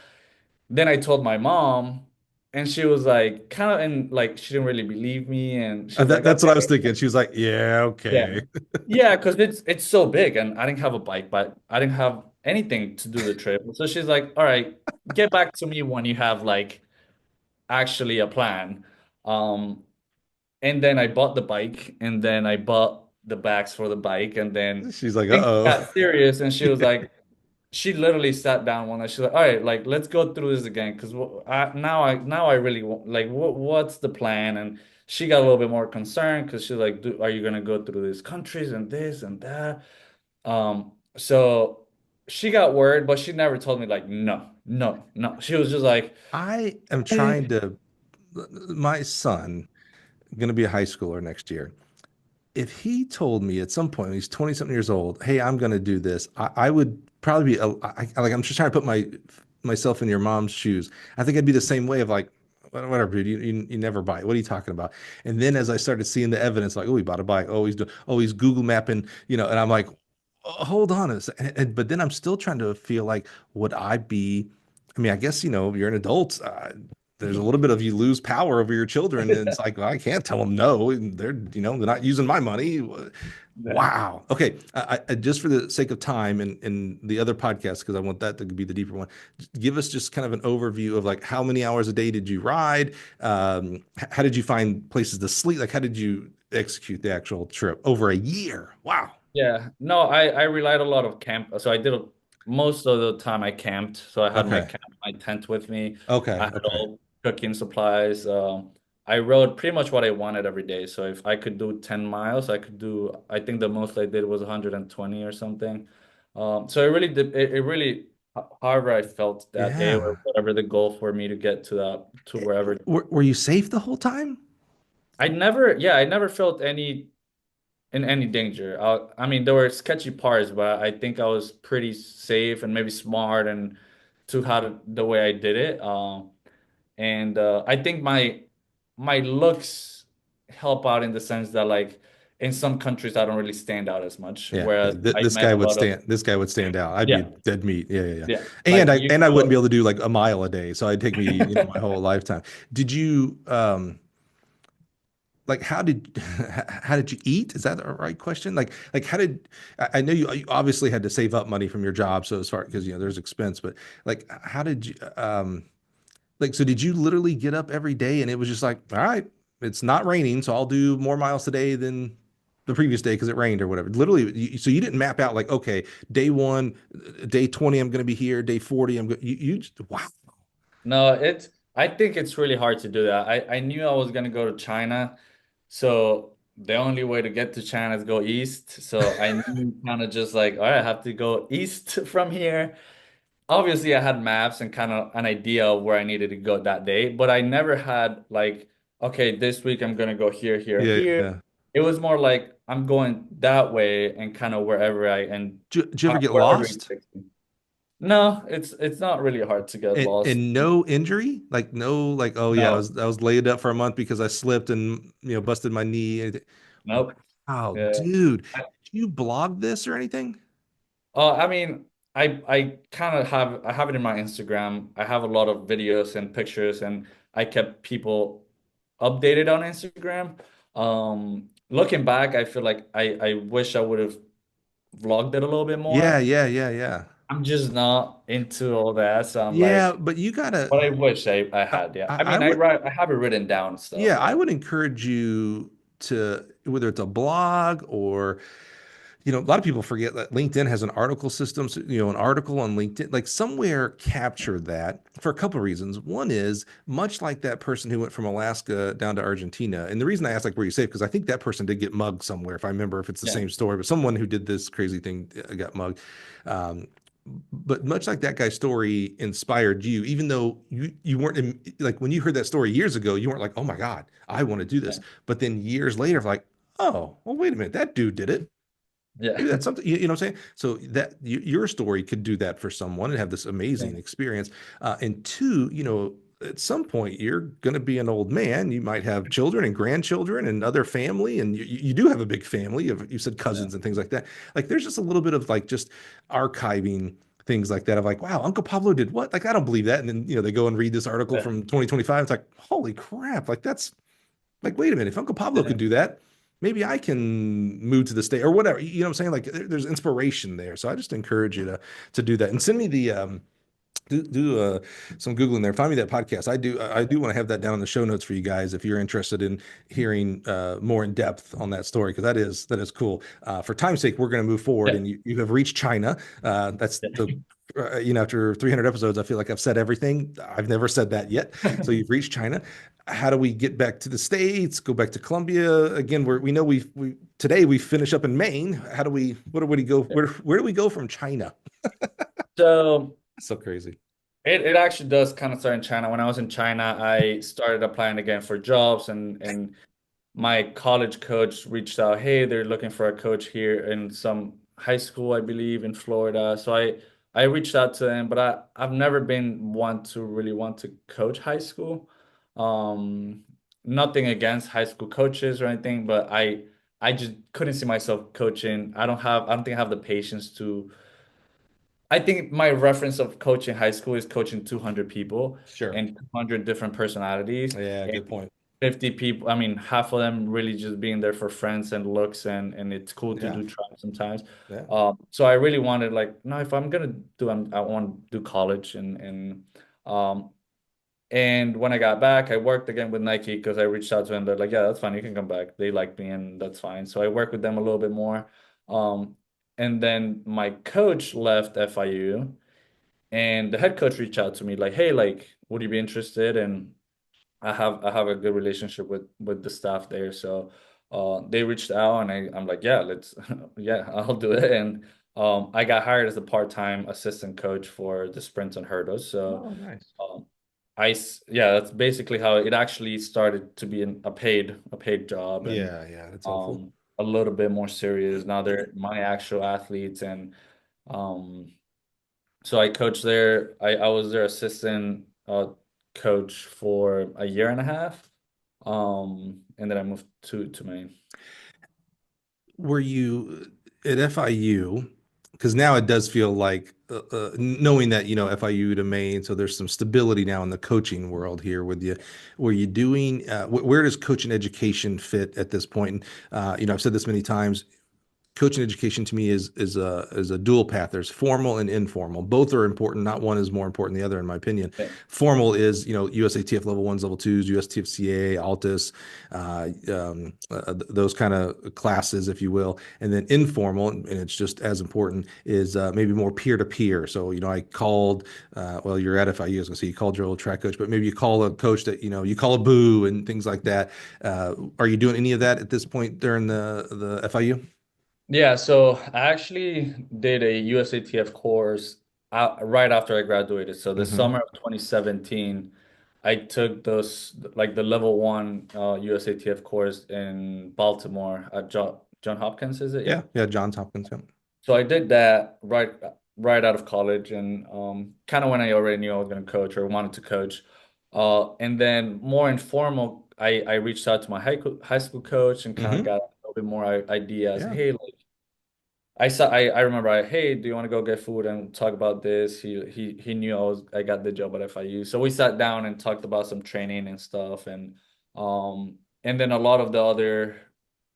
Then I told my mom, and she was like, kind of, and like, she didn't really believe me. And she was like, That's what okay, I was thinking. She was like, "Yeah, yeah. okay." Yeah, because it's so big, and I didn't have a bike, but I didn't have anything to do the trip. So she's like, all right, get back to me when you have like actually a plan. Um, and then I bought the bike, and then I bought the bags for the bike, and then She's like, things "Uh-oh." got serious, and she was like, she literally sat down one night. She's like, "All right, like let's go through this again, because now I really want like what's the plan?" And she got a little bit more concerned because she's like, "Are you gonna go through these countries and this and that?" So she got worried, but she never told me like, "No, no, no." She was just like, I am trying "Eh." to, my son, going to be a high schooler next year. If he told me at some point when he's 20 something years old, "Hey, I'm going to do this," I would probably be like, I'm just trying to put myself in your mom's shoes. I think I'd be the same way of like, whatever, dude, you never buy it. What are you talking about?" And then as I started seeing the evidence, like, "Oh, he bought a bike. Oh, he's Google mapping, and I'm like, "Oh, hold on a second." But then I'm still trying to feel like, would I be, I mean, I guess, you're an adult. There's a little bit of you lose power over your children. And it's like, well, I can't tell them no. And they're not using my money. Yeah. Wow. Okay. Just for the sake of time and the other podcast, because I want that to be the deeper one, give us just kind of an overview of like how many hours a day did you ride? How did you find places to sleep? Like, how did you execute the actual trip over a year? Wow. Yeah, no, I relied a lot of camp. So most of the time I camped. So I had Okay. my tent with me. I Okay. had Okay. all cooking supplies. I rode pretty much what I wanted every day. So if I could do 10 miles, I think the most I did was 120 or something. So it really did, it really, however I felt that day or Yeah. whatever the goal for me to get to wherever. Were you safe the whole time? I never felt in any danger. I mean, there were sketchy parts, but I think I was pretty safe and maybe smart and to how the way I did it. And I think my looks help out in the sense that like in some countries I don't really stand out as much, Yeah, whereas I this met guy a would lot of stand. This guy would stand out. I'd be yeah dead meat. Yeah, yeah, yeah. yeah And like I wouldn't be able to do like a mile a day. So it'd take me, my whole lifetime. Did you like how did you eat? Is that the right question? Like how did I know you obviously had to save up money from your job, so as far because there's expense, but like how did you Like, so did you literally get up every day and it was just like, all right, it's not raining, so I'll do more miles today than the previous day because it rained or whatever. Literally, so you didn't map out like, okay, day one, day 20, I'm going to be here, day 40, you just, wow. No, I think it's really hard to do that. I knew I was gonna go to China, so the only way to get to China is go east. So I knew kind of just like, all right, I have to go east from here. Obviously, I had maps and kind of an idea of where I needed to go that day, but I never had like, okay, this week I'm gonna go here, here, and Yeah, here. yeah. It was more like I'm going that way and kind of wherever I and Did you ever get wherever it lost? takes me. No, it's not really hard to get lost. And no injury? Like no, like, oh yeah, No, I was laid up for a month because I slipped and busted my knee. nope. Wow, Yeah. dude. Did you blog this or anything? I mean, I kind of have it in my Instagram. I have a lot of videos and pictures, and I kept people updated on Instagram. Looking back, I feel like I wish I would have vlogged it a little bit Yeah, more. yeah, yeah, yeah. I'm just not into all that, so I'm Yeah, like, but you gotta but I wish I I, had. Yeah, I I mean, would I have it written down yeah, stuff. I Yeah, would encourage you to whether it's a blog or a lot of people forget that LinkedIn has an article system, so, an article on LinkedIn, like somewhere capture that for a couple of reasons. One is much like that person who went from Alaska down to Argentina. And the reason I asked like where you safe, because I think that person did get mugged somewhere, if I remember if it's the yeah, same story, but someone who did this crazy thing got mugged. Um, but much like that guy's story inspired you, even though you weren't like when you heard that story years ago, you weren't like, oh my God, I want to do yeah, this. But then years later, like, oh, well, wait a minute, that dude did it. yeah, Maybe that's something, you know what I'm saying? So that your story could do that for someone and have this yeah, amazing experience. And two, at some point you're going to be an old man. You might have children and grandchildren and other family, and you do have a big family. You said yeah, cousins and things like that. Like there's just a little bit of like just archiving things like that of like, wow, Uncle Pablo did what? Like I don't believe that. And then they go and read this article yeah, from 2025. It's like, holy crap! Like that's like, wait a minute, if Uncle Pablo yeah, could do that, maybe I can move to the state or whatever. You know what I'm saying? Like there's inspiration there. So I just encourage you to do that and send me the do some Googling there. Find me that podcast. I do want to have that down in the show notes for you guys if you're interested in hearing more in depth on that story because that is cool. For time's sake, we're going to move forward, yeah, and you have reached China. That's the after 300 episodes, I feel like I've said everything. I've never said that yet. So yeah. you've reached China. How do we get back to the States? Go back to Colombia again? We know we today we finish up in Maine. How do we? Where do we go? Where do we go from China? So. So crazy. It actually does kind of start in China. When I was in China, I started applying again for jobs and my college coach reached out, hey, they're looking for a coach here in some high school, I believe, in Florida. So I reached out to him, but I've never been one to really want to coach high school. Um, Nothing against high school coaches or anything, but I just couldn't see myself coaching. I don't think I have the patience to. I think my reference of coaching high school is coaching 200 people Sure. and 200 different personalities Yeah, and good point. 50 people. I mean, half of them really just being there for friends and looks and it's cool to Yeah, do trials sometimes. yeah. So I really wanted like, no, if I'm gonna do, I want to do college um, and when I got back, I worked again with Nike because I reached out to them. They're like, yeah, that's fine. You can come back. They like me and that's fine. So I worked with them a little bit more. Um, and then my coach left FIU and the head coach reached out to me like, hey, like, would you be interested? And I have a good relationship with the staff there. So they reached out and I'm like, yeah, let's yeah, I'll do it. And I got hired as a part-time assistant coach for the sprints and hurdles. So Oh, nice. um, yeah, that's basically how it actually started to be a paid job and Yeah, yeah, that's helpful. a little bit more serious. Now they're my actual athletes and um so I coached there. I was their assistant coach for a year and a half. And then I moved to Maine. Were you at FIU? Because now it does feel like knowing that FIU to Maine, so there's some stability now in the coaching world here with you. Were you doing where does coaching education fit at this point? And I've said this many times. coaching education to me is a dual path. There's formal and informal. Both are important. Not one is more important than the other, in my opinion. Yeah. Formal is, USATF level ones, level twos, USTFCA, Altus, those kind of classes, if you will. And then informal, and it's just as important, is maybe more peer to peer. So, I called, well, you're at FIU, I was gonna say you called your old track coach, but maybe you call a coach that, you call a boo and things like that. Are you doing any of that at this point during the FIU? Yeah, so I actually did a USATF course right after I graduated. So the Hmm. summer of 2017, I took those like the level one USATF course in Baltimore at John Hopkins, is it? Yeah. Yeah, yeah, Johns Hopkins. Yeah. So I did that right out of college, and kind of when I already knew I was going to coach or wanted to coach. And then more informal, I reached out to my high school coach and kind of Hmm. got a little bit more ideas. Yeah. Hey, like I remember hey, do you want to go get food and talk about this? He knew I got the job at FIU. So we sat down and talked about some training and stuff, and then a lot of the other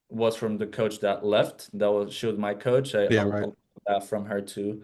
was from the coach that left. She was my coach. Yeah, I right. learned that from her too.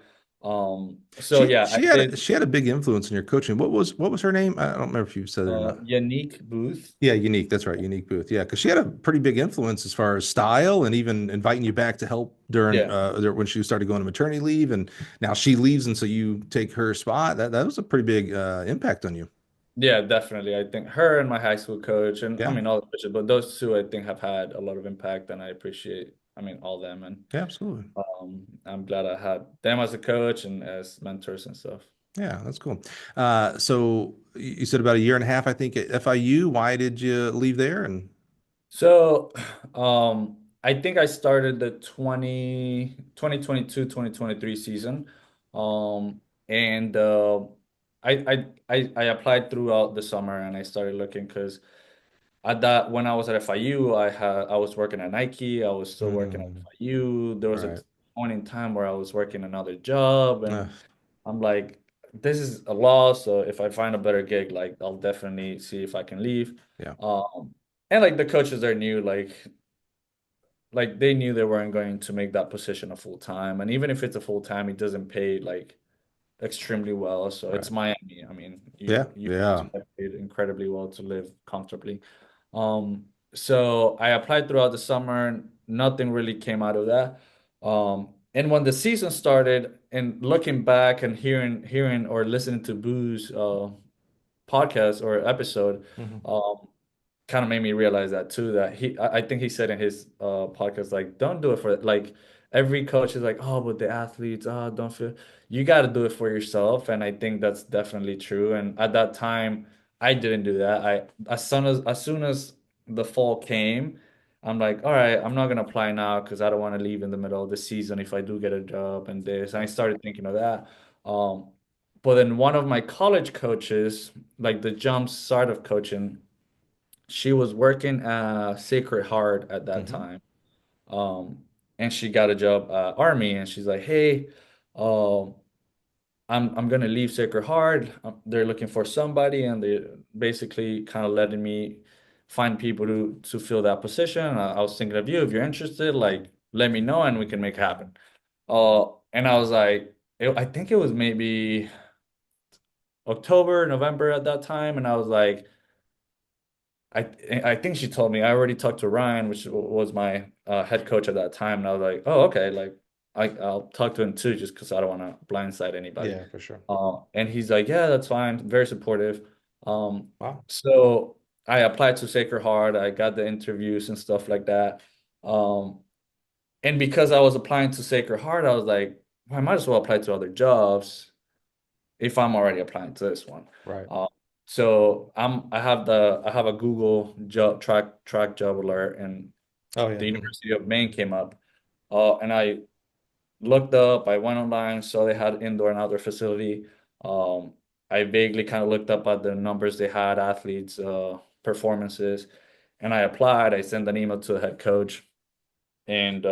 So She yeah, I she had did she had a big influence in your coaching. What was her name? I don't remember if you said it or not. Yannick Booth. Yeah, Unique. That's right, Unique Booth. Yeah, because she had a pretty big influence as far as style and even inviting you back to help during Yeah. when she started going to maternity leave, and now she leaves, and so you take her spot. That was a pretty big impact on you. Yeah, definitely. I think her and my high school coach, and I Yeah, mean all the coaches, but those two I think have had a lot of impact, and I appreciate, I mean, all them, and yeah, absolutely. I'm glad I had them as a coach and as mentors and stuff. Yeah, that's cool. So you said about a year and a half, I think, at FIU. Why did you leave there? And So, I think I started the 2022-2023 season. And I applied throughout the summer and I started looking because at that when I was at FIU, I was working at Nike, I was still working at mm, FIU. There was a right. point in time where I was working another job Uh, and I'm like, this is a loss. So if I find a better gig, like I'll definitely see if I can leave. yeah, Um, and like the coaches there knew like they knew they weren't going to make that position a full time. And even if it's a full time, it doesn't pay like extremely well. So it's right. Miami. I mean, Yeah, you have to yeah. get paid incredibly well to live comfortably. So I applied throughout the summer. Nothing really came out of that. And when the season started, and looking back and hearing or listening to Boo's podcast or episode, Hmm. um, kind of made me realize that too, that I think he said in his podcast, like, don't do it for like every coach is like, oh, but the athletes, don't feel, you got to do it for yourself. And I think that's definitely true. And at that time I didn't do that. As soon as the fall came, I'm like, all right, I'm not gonna apply now because I don't want to leave in the middle of the season if I do get a job and this. And I started thinking of that. But then one of my college coaches, like the jump start of coaching, she was working at Sacred Heart at that Hmm. time. Um, and she got a job at Army, and she's like, "Hey, um, I'm gonna leave Sacred Heart. They're looking for somebody, and they basically kind of letting me find people to fill that position. I was thinking of you if you're interested. Like, let me know, and we can make it happen." And I was like, I think it was maybe October, November at that time, and I was like. I I think she told me I already talked to Ryan, which was my head coach at that time, and I was like, oh, okay, like I'll talk to him too, just because I don't want to blindside anybody. Yeah, for sure. And he's like, yeah, that's fine, very supportive. Wow. So I applied to Sacred Heart, I got the interviews and stuff like that. Um, and because I was applying to Sacred Heart, I was like, well, I might as well apply to other jobs if I'm already applying to this one. Right. So I have a Google job track job alert, and Oh yeah. the Mhm. University of Maine came up. And I looked up, I went online, saw they had indoor and outdoor facility. Um, I vaguely kind of looked up at the numbers they had, athletes, performances, and I applied. I sent an email to the head coach, and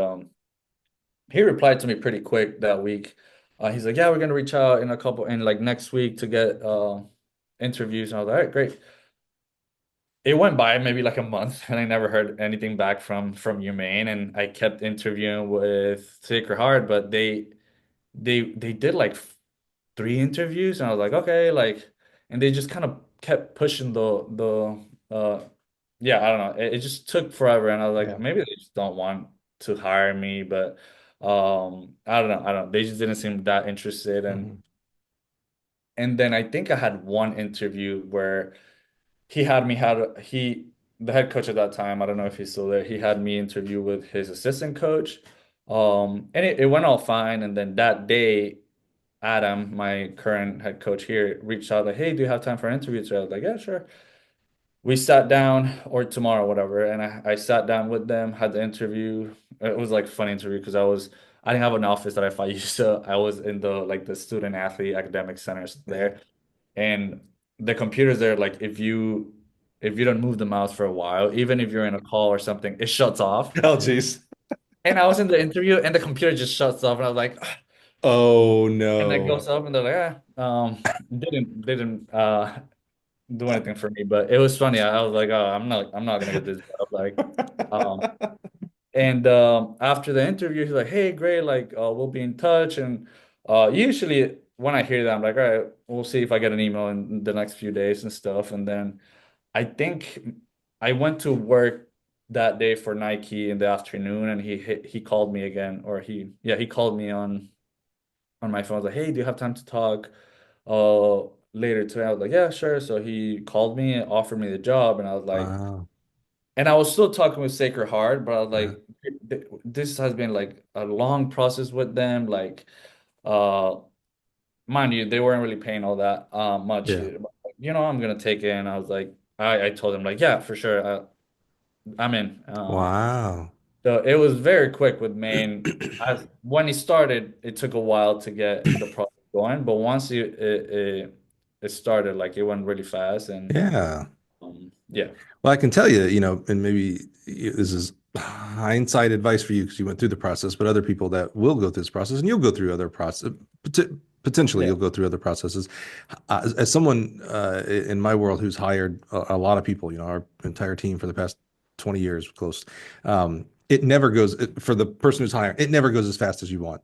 he replied to me pretty quick that week. He's like, "Yeah, we're gonna reach out in like next week to get interviews." And I was like, "All right, great." it went by maybe like a month and I never heard anything back from UMaine, and I kept interviewing with Sacred Heart, but they did like three interviews, and I was like, okay, like, and they just kind of kept pushing the yeah, I don't know. It just took forever, and I was like, Yeah. maybe they just don't want to hire me, but I don't know. I don't know. They just didn't seem that interested, Mhm. and then I think I had one interview where he the head coach at that time, I don't know if he's still there. He had me interview with his assistant coach. And it went all fine. And then that day, Adam, my current head coach here, reached out like, "Hey, do you have time for an interview today?" I was like, "Yeah, sure." We sat down, or tomorrow, whatever, and I sat down with them, had the interview. It was like a fun interview because I didn't have an office that I used to. I was in the student athlete academic centers Yeah. there, and the computers there, like if you don't move the mouse for a while, even if you're in a call or something, it shuts off. Oh, geez. And I was in the interview, and the computer just shuts off, and I was like, Oh and it no. goes up, and they're like, didn't do anything for me, but it was funny. I was like, oh, I'm not gonna get this job. Like, um, and after the interview, he's like, hey, great, like, we'll be in touch. And usually when I hear that, I'm like, all right, we'll see if I get an email in the next few days and stuff. And then I think I went to work that day for Nike in the afternoon, and he called me again, or he called me on my phone. I was like, hey, do you have time to talk later today? I was like, yeah, sure. So he called me and offered me the job, and I was like, Wow. and I was still talking with Sacred Heart, but I was Uh, like, this has been like a long process with them. Like, uh, mind you, they weren't really paying all that much. yeah. I'm gonna take it. And I was like, I told him like, yeah, for sure, I'm in. Wow. So it was very quick with Maine. As when he started, it took a while to get the process going, but once it started, like it went really fast, and Yeah. yeah, Well, I can tell you, and maybe this is hindsight advice for you because you went through the process, but other people that will go through this process, and you'll go through other process, potentially yeah, you'll go through other processes. As someone in my world who's hired a lot of people, our entire team for the past 20 years, close. It never goes for the person who's hiring. It never goes as fast as you want.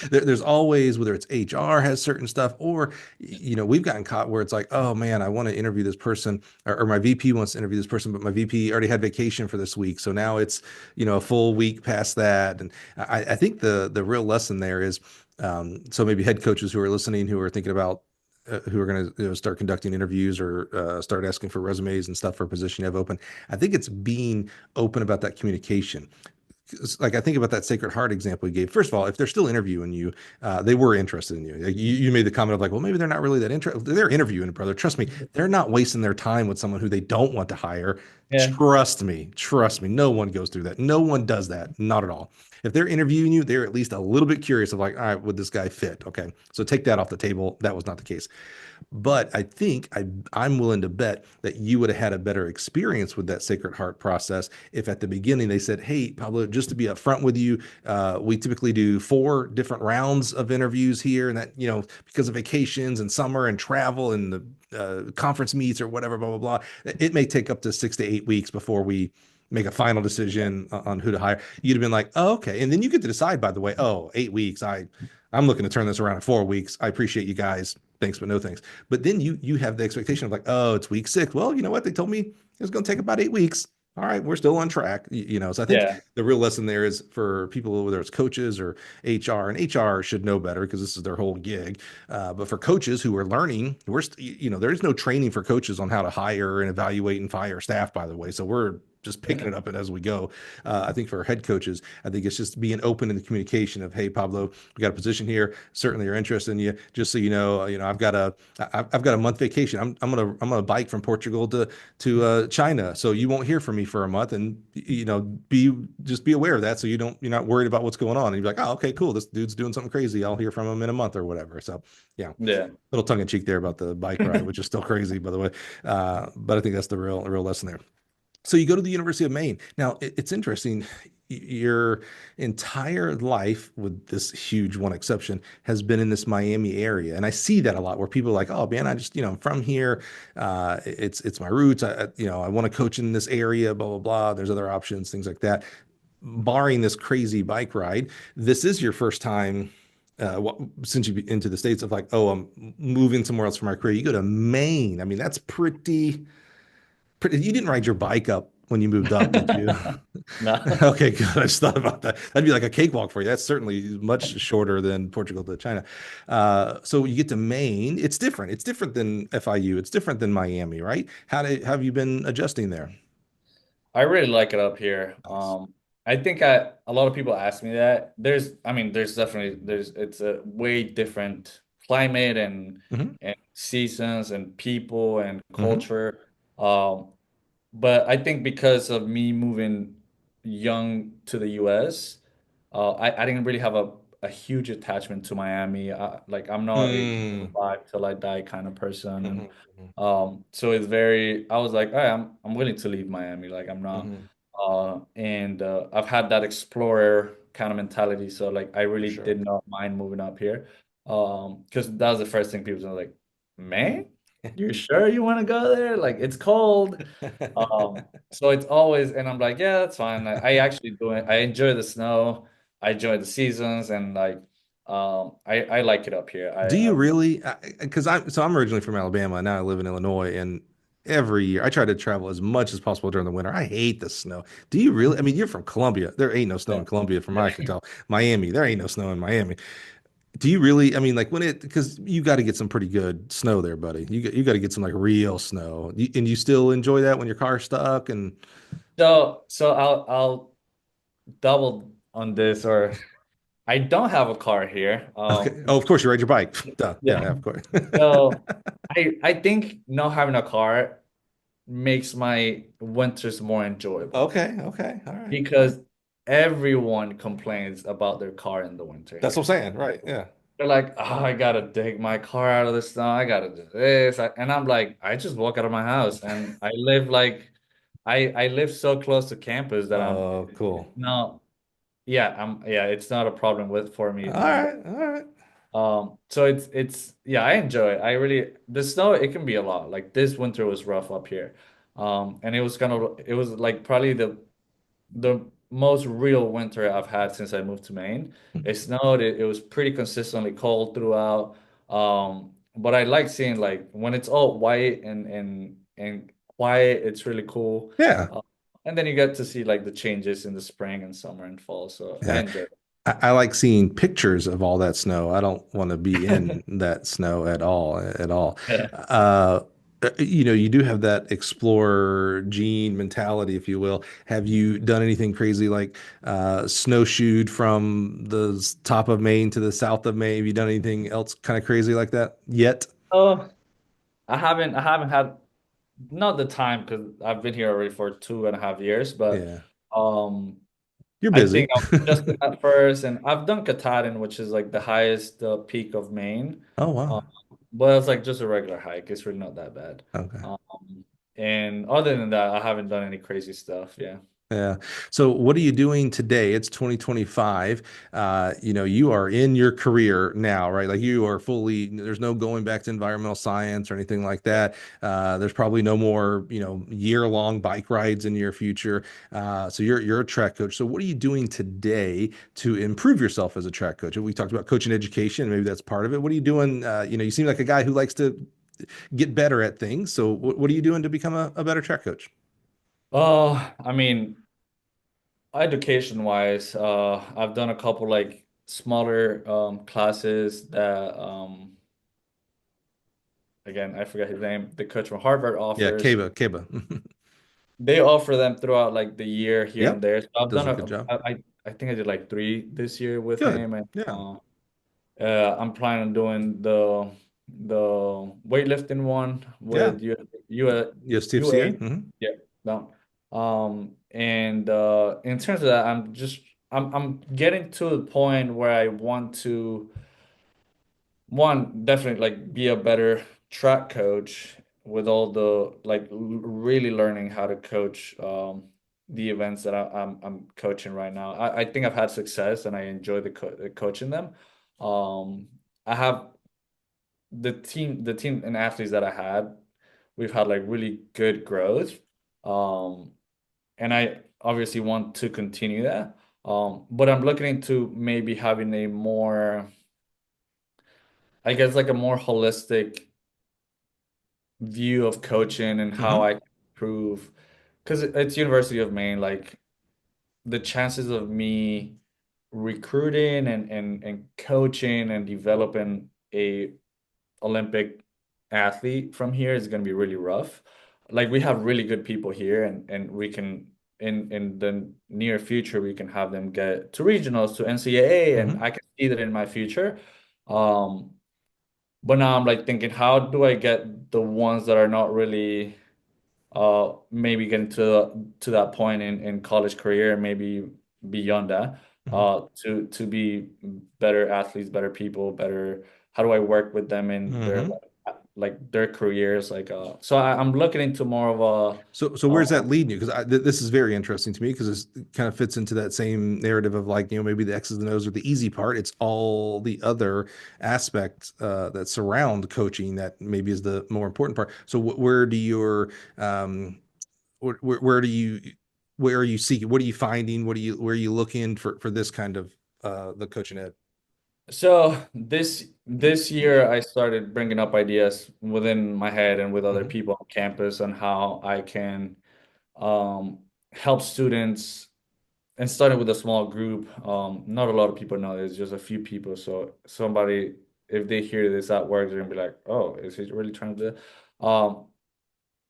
There's always, whether it's HR has certain stuff, or we've gotten caught where it's like, oh man, I want to interview this person, or my VP wants to interview this person, but my VP already had vacation for this week, so now it's a full week past that. And I think the real lesson there is, so maybe head coaches who are listening, who are thinking about who are going to start conducting interviews or start asking for resumes and stuff for a position you have open. I think it's being open about that communication. Like I think about that Sacred Heart example you gave. First of all, if they're still interviewing you, they were interested in you. Like you made the comment of like, well, maybe they're not really that interested. They're interviewing, brother. Trust me, they're not wasting their time with someone who they don't want to hire. yeah, Trust me. No one goes through that. No one does that. Not at all. If they're interviewing you, they're at least a little bit curious of like, all right, would this guy fit? Okay, so take that off the table. That was not the case. But I think I'm willing to bet that you would have had a better experience with that Sacred Heart process if at the beginning they said, "Hey, Pablo, just to be upfront with you, we typically do 4 different rounds of interviews here, and that because of vacations and summer and travel and the conference meets or whatever, blah blah blah. It may take up to 6 to 8 weeks before we." Make a final decision on who to hire. You'd have been like, oh, okay. And then you get to decide, by the way, oh, 8 weeks. I'm looking to turn this around in 4 weeks. I appreciate you guys. Thanks, but no thanks. But then you have the expectation of like, oh, it's week 6. Well, you know what? They told me it was going to take about 8 weeks. All right, we're still on track. So I think yeah, the real lesson there is for people, whether it's coaches or HR, and HR should know better because this is their whole gig. But for coaches who are learning, there is no training for coaches on how to hire and evaluate and fire staff, by the way. So we're just picking yeah, it up as we go. I think for head coaches, I think it's just being open in the communication of, hey, Pablo, we got a position here. Certainly are interested in you. Just so you know, I've got a month vacation. I'm gonna bike from Portugal to China, so you won't hear from me for a month, and be aware of that, so you're not worried about what's going on, and you're like, oh, okay, cool, this dude's doing something crazy. I'll hear from him in a month or whatever. So yeah, yeah, little tongue in cheek there about the bike ride, which is still crazy, by the way. But I think that's the real lesson there. So you go to the University of Maine. Now, it's interesting. your entire life, with this huge one exception, has been in this Miami area, and I see that a lot where people are like, "Oh man, I just I'm from here. It's my roots. I want to coach in this area. Blah blah blah. There's other options, things like that." Barring this crazy bike ride, this is your first time. Since you've been into the States of like, oh, I'm moving somewhere else for my career. You go to Maine. I mean, that's pretty. You didn't ride your bike up when you moved up, did you? No. Okay, good. I just thought about that. That'd be like a cakewalk for you. That's certainly much shorter than Portugal to China. So you get to Maine. It's different. It's different than FIU. It's different than Miami, right? Have you been adjusting there? I really like it up here. Nice. I think a lot of people ask me that. I mean, there's definitely it's a way different climate Hmm. and seasons and people and Hmm. culture. Um, but I think because of me moving young to the US, I didn't really have a huge attachment to Miami. Like I'm not a Mm. survive till I die kind of person, and Hmm. so it's very. I was like, hey, I'm willing to leave Miami. Like I'm not, Hmm. and I've had that explorer kind of mentality. So like I For really sure. did not mind moving up here, because that was the first thing people were like, man, you sure you want to go there? Like it's cold. So it's always, and I'm like, yeah, that's fine. I actually do it. I enjoy the snow. I enjoy the seasons, and like, I like it up here. Do you I've really? Because I'm originally from Alabama, and now I live in Illinois, and every year I try to travel as much as possible during the winter. I hate the snow. Do you really? I mean, you're from Colombia. There ain't no snow yeah, in Colombia, from what I can yeah. tell. Miami, there ain't no snow in Miami. Do you really? I mean, like because you got to get some pretty good snow there, buddy. You got to get some like real snow. And you still enjoy that when your car's stuck and So I'll double on this, or I don't have a car here. okay. Oh, of course you ride your bike. Duh. Yeah, Yeah. yeah, of course. So I think not having a car makes my winters more enjoyable Okay, okay, all right. because everyone complains about their car in the winter That's what here. I'm saying, right? Yeah. They're like, oh, I gotta dig my car out of the snow. I gotta do this. And I'm like, I just walk out of my house and I live like I live so close to campus that Oh, cool. no, yeah, yeah, it's not a problem with for me All doing that. right, all right. So it's yeah, I enjoy it. I really the snow, it can be a lot. Like this winter was rough up here. And it was like probably the most real winter I've had since I moved to Maine. It snowed, it was pretty consistently cold throughout. But I like seeing like when it's all white and quiet, it's really cool. Yeah. And then you get to see like the changes in the spring and summer and fall. So I Yeah. enjoy I like seeing pictures of all that snow. I don't want to be in it. that snow at all, at all. Yeah. Uh, you do have that explorer gene mentality, if you will. Have you done anything crazy like snowshoed from the top of Maine to the south of Maine? Have you done anything else kind of crazy like that yet? Oh, I haven't had not the time because I've been here already for 2.5 years, but Yeah. um You're I think busy. I was adjusting at first, and I've done Katahdin, which is like the highest peak of Maine. Oh, Um, wow. but it's like just a regular hike. It's really not that bad. Okay. And other than that, I haven't done any crazy stuff. Yeah. Yeah. So what are you doing today? It's 2025. You are in your career now, right? Like you are fully, there's no going back to environmental science or anything like that. There's probably no more, year-long bike rides in your future. So you're a track coach. So what are you doing today to improve yourself as a track coach? We talked about coaching education. Maybe that's part of it. What are you doing? You seem like a guy who likes to get better at things. So what are you doing to become a better track coach? Oh, I mean, education wise, I've done a couple like smaller classes that again, I forget his name, the coach from Harvard Yeah, offers. Keba. They offer them throughout like the year here and Yep. there. So I've Does done a good job. I think I did like three this year with Good. him, and Yeah. I'm planning on doing the weightlifting one Yeah. with you USTFCA. yeah, no. And in terms of that, I'm getting to the point where I want to one definitely like be a better track coach with all the like really learning how to coach the events that I'm coaching right now. I think I've had success and I enjoy the coaching them. I have the team and athletes that I had, we've had like really good growth. Um, and I obviously want to continue that. But I'm looking into maybe having a more, I guess, like a more holistic view of coaching and how Hmm. I can improve. Because it's University of Maine, like the chances of me recruiting and coaching and developing a Olympic athlete from here is going to be really rough. Like we have really good people here, and we can in the near future we can have them get to regionals to NCAA, and Hmm. I can see that in my future. Um, but now I'm like thinking, how do I get the ones that are not really maybe getting to that point in college career, maybe beyond that, Hmm. to be better athletes, better people, better. How do I work with them in their Hmm. like their careers? Like, so I'm looking into more of So a, where's that leading you? Because this is very interesting to me because it kind of fits into that same narrative of like, maybe the X's and O's are the easy part. It's all the other aspects that surround coaching that maybe is the more important part. So where do your where do you where are you seeking? What are you finding? Where are you looking for this kind of the coaching ed? so this year I started bringing up ideas within my head and with other Hmm. people on campus on how I can um, help students and starting with a small group. Not a lot of people know there's just a few people. So somebody, if they hear this at work, they're gonna be like, "Oh, is he really trying to do that?"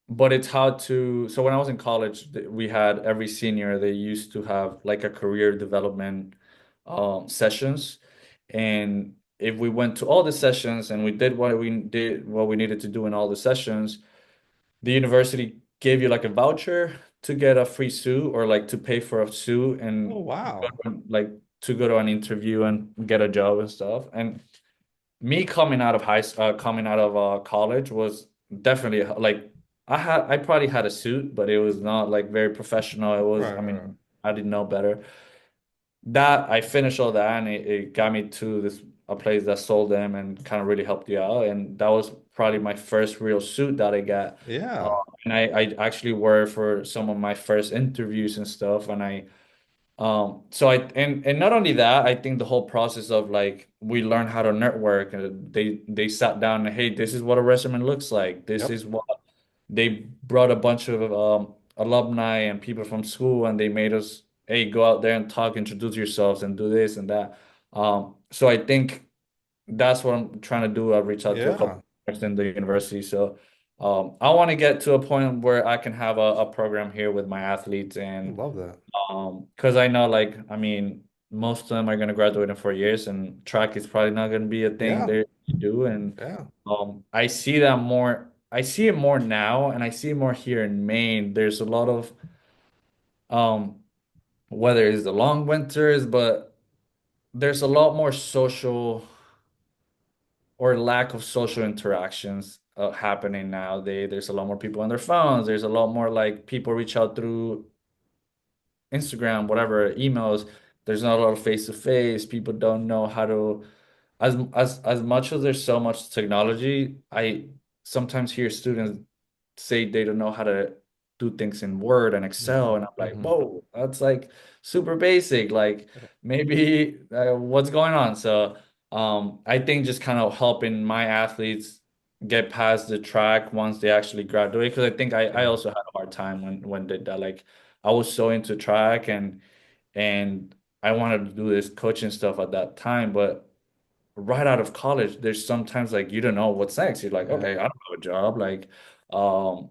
But it's how to. So when I was in college, we had every senior. They used to have like a career development sessions, and if we went to all the sessions and we did what we needed to do in all the sessions, the university gave you like a voucher to get a free suit or like to pay for a suit Oh, and wow. like to go to an interview and get a job and stuff. And me coming out of college was definitely like I probably had a suit, but it was not like very professional. It was, Right, I right, mean, I didn't know better. That I finished all that and it got me to this a place that sold them and kind of really helped you out. And that was probably my first real suit that I got. right. Uh, Yeah. and I actually wore it for some of my first interviews and stuff. And so and not only that, I think the whole process of like we learned how to network and they sat down and hey, this is what a resume looks like. This Yep. is what they brought a bunch of alumni and people from school and they made us, hey, go out there and talk, introduce yourselves and do this and that. So I think that's what I'm trying to do. I've reached out to a couple Yeah. of in the university. So I want to get to a point where I can have a program here with my athletes I and love that. because I know like I mean most of them are gonna graduate in 4 years and track is probably not gonna be a thing Yeah. they do and Yeah. I see that more I see it more now and I see it more here in Maine. There's a lot of um whether it's the long winters, but there's a lot more social or lack of social interactions happening nowadays. There's a lot more people on their phones. There's a lot more like people reach out through Instagram, whatever, emails. There's not a lot of face to face. People don't know how to as much as there's so much technology, I sometimes hear students say they don't know how to do things in Word and Hmm. Excel, and I'm like, Hmm. whoa, that's like super basic. Like maybe what's going on? So I think just kind of helping my athletes get past the track once they actually graduate, because I think I Yeah. also had a hard time when did that. Like I was so into track and I wanted to do this coaching stuff at that time, but right out of college, there's sometimes like you don't know what's next. You're like, Yeah. okay, I don't have a job. Like,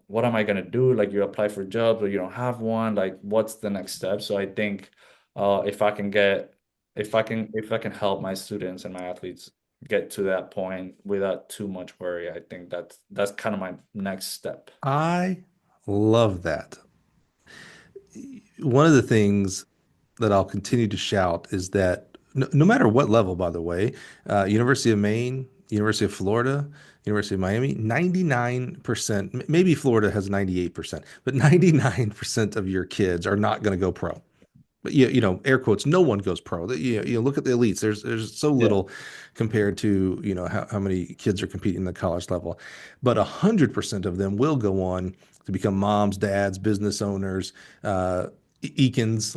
what am I gonna do? Like, you apply for jobs or you don't have one. Like, what's the next step? So I think, if I can get, if I can help my students and my athletes get to that point without too much worry, I think that's kind of my next step. I love that. One of the things that I'll continue to shout is that no matter what level, by the way, University of Maine, University of Florida, University of Miami, 99%, maybe Florida has 98%, but 99% of your kids are not going to go pro. But air quotes, no one goes pro. You look at the elites. There's so Yeah. little compared to how many kids are competing in the college level, but 100% of them will go on to become moms, dads, business owners, Eakins,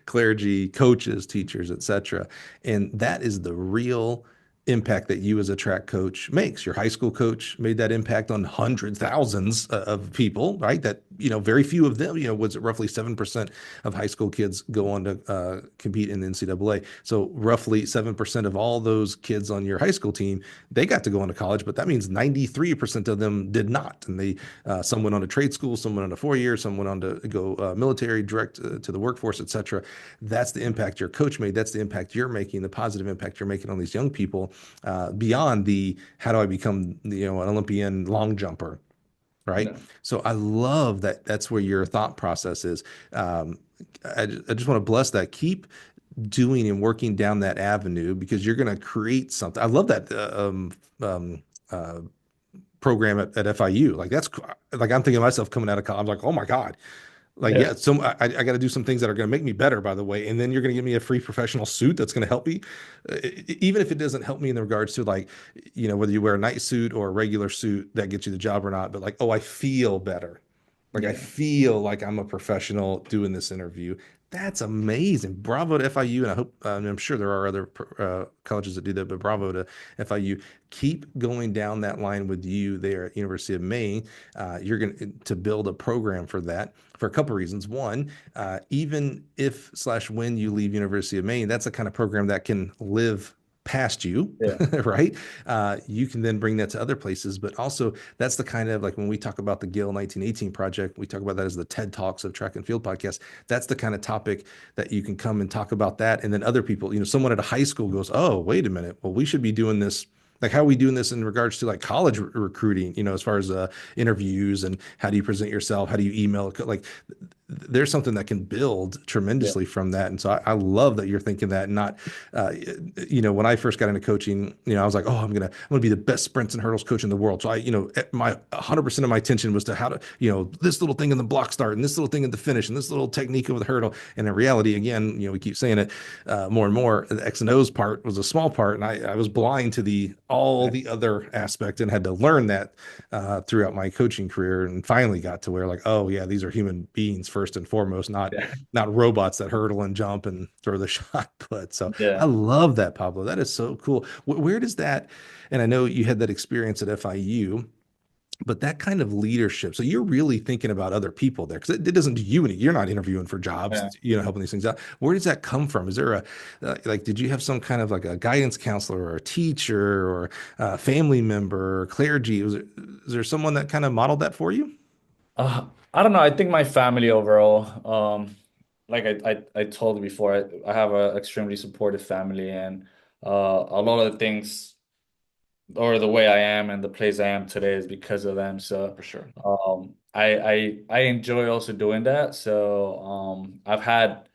clergy, coaches, teachers, etc. And that is the real impact that you as a track coach makes. Your high school coach made that impact on hundreds, thousands of people, right? That, very few of them, was it roughly 7% of high school kids go on to compete in the NCAA. So roughly 7% of all those kids on your high school team, they got to go on to college, but that means 93% of them did not. And some went on to trade school, some went on to 4 years, some went on to go military, direct to the workforce, etc. That's the impact your coach made. That's the impact you're making, the positive impact you're making on these young people, beyond the how do I become an Olympian long jumper, right? Yeah. So I love that. That's where your thought process is. Um, I just want to bless that. Keep doing and working down that avenue because you're going to create something. I love that uh, program at FIU. Like that's like I'm thinking of myself coming out of college. I'm like, oh my God, like, Yeah. yeah, so I got to do some things that are going to make me better, by the way. And then you're going to give me a free professional suit that's going to help me, even if it doesn't help me in the regards to like, whether you wear a night suit or a regular suit that gets you the job or not. But like, oh, I feel better. Like, I Yeah. feel like I'm a professional doing this interview. That's amazing. Bravo to FIU. And I hope, I'm sure there are other colleges that do that, but bravo to FIU. Keep going down that line with you there at University of Maine. You're going to build a program for that for a couple of reasons. One, even if slash when you leave University of Maine, that's the kind of program that can live past you, Yeah. right? You can then bring that to other places, but also that's the kind of like when we talk about the Gill 1918 project, we talk about that as the TED Talks of track and field podcast. That's the kind of topic that you can come and talk about that. And then other people, someone at a high school goes, oh, wait a minute. Well, we should be doing this. Like, how are we doing this in regards to like college recruiting, as far as interviews and how do you present yourself? How do you email? Like, there's something that can build Yeah. tremendously from that. And so I love that you're thinking that, and not, when I first got into coaching, I was like, oh, I'm gonna be the best sprints and hurdles coach in the world. So my 100% of my attention was to how to, this little thing in the block start and this little thing in the finish and this little technique over the hurdle. And in reality, again, we keep saying it more and more, the X and O's part was a small part. And I was blind to all the other aspect and had to learn that throughout my coaching career, and finally got to where like, oh yeah, these are human beings first and foremost, not Yeah. robots that hurdle and jump and throw the shot put. So I Yeah. love that, Pablo. That is so cool. Where does that, and I know you had that experience at FIU, but that kind of leadership. So you're really thinking about other people there because it doesn't do you any, you're not interviewing for jobs, Yeah. helping these things out. Where does that come from? Is there like, did you have some kind of like a guidance counselor or a teacher or a family member or clergy? Is there someone that kind of modeled that for you? I don't know. I think my family overall, like I told you before, I have an extremely supportive family, and a lot of the things or the way I am and the place I am today is because of them. So, For sure. I enjoy also doing that. So, I've had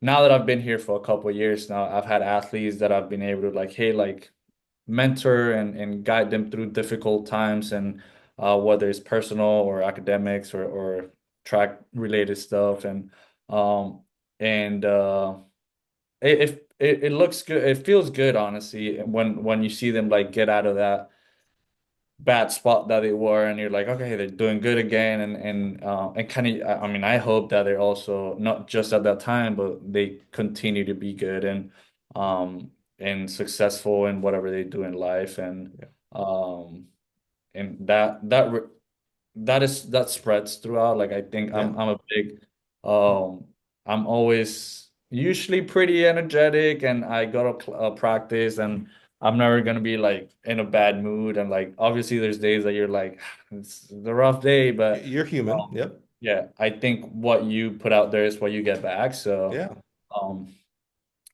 now that I've been here for a couple of years now, I've had athletes that I've been able to like, hey, like mentor and guide them through difficult times, and whether it's personal or academics or track related stuff, um and it looks good, it feels good honestly when you see them like get out of that bad spot that they were, and you're like, okay, they're doing good again, and kind of, I mean, I hope that they're also not just at that time, but they continue to be good and successful in whatever they do in life, Yeah. um and that spreads throughout. Like I think Yeah. I'm a big um I'm always usually pretty energetic, and I go to practice, and I'm never gonna be like in a bad mood, and like obviously there's days that you're like it's a rough day, but You're human. um Yep. yeah, I think what you put out there is what you get back. So Yeah. um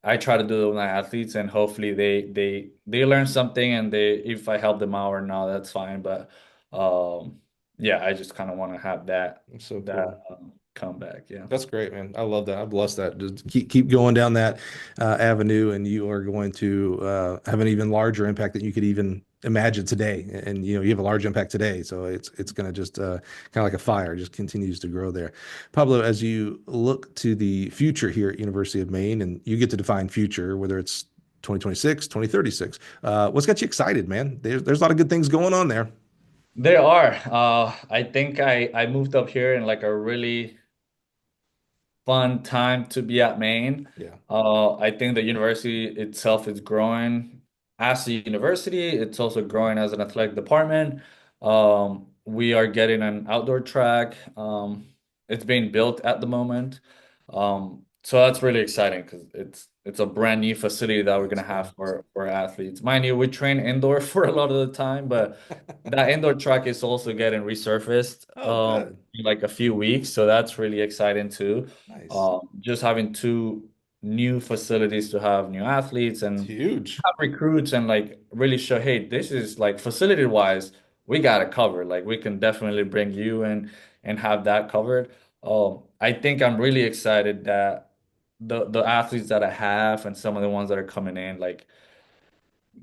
I try to do it with my athletes, and hopefully they learn something, and they, if I help them out or not, that's fine. But yeah, I just kind of want to have It's so that cool. comeback. Yeah. That's great, man. I love that. I bless that. Just keep going down that avenue, and you are going to have an even larger impact than you could even imagine today. And you know, you have a large impact today, so it's going to just kind of like a fire, just continues to grow there. Pablo, as you look to the future here at University of Maine, and you get to define future, whether it's 2026, 2036, what's got you excited, man? There's a lot of good things going on there. There are. I think I moved up here in like a really fun time to be at Maine. Yeah. I think the university itself is growing as a university. It's also growing as an athletic department. We are getting an outdoor track. It's being built at the moment. So that's really exciting because it's a brand new facility that we're That's gonna good. have for athletes. Mind you, we train indoor for a lot of the time, but that indoor track is also getting resurfaced Oh, good. in like a few weeks. So that's really exciting too. Nice. Just having two new facilities to have new athletes It's and huge. have recruits and like really show, hey, this is like facility wise, we got it covered. Like we can definitely bring you in and have that covered. I think I'm really excited that the athletes that I have and some of the ones that are coming in, like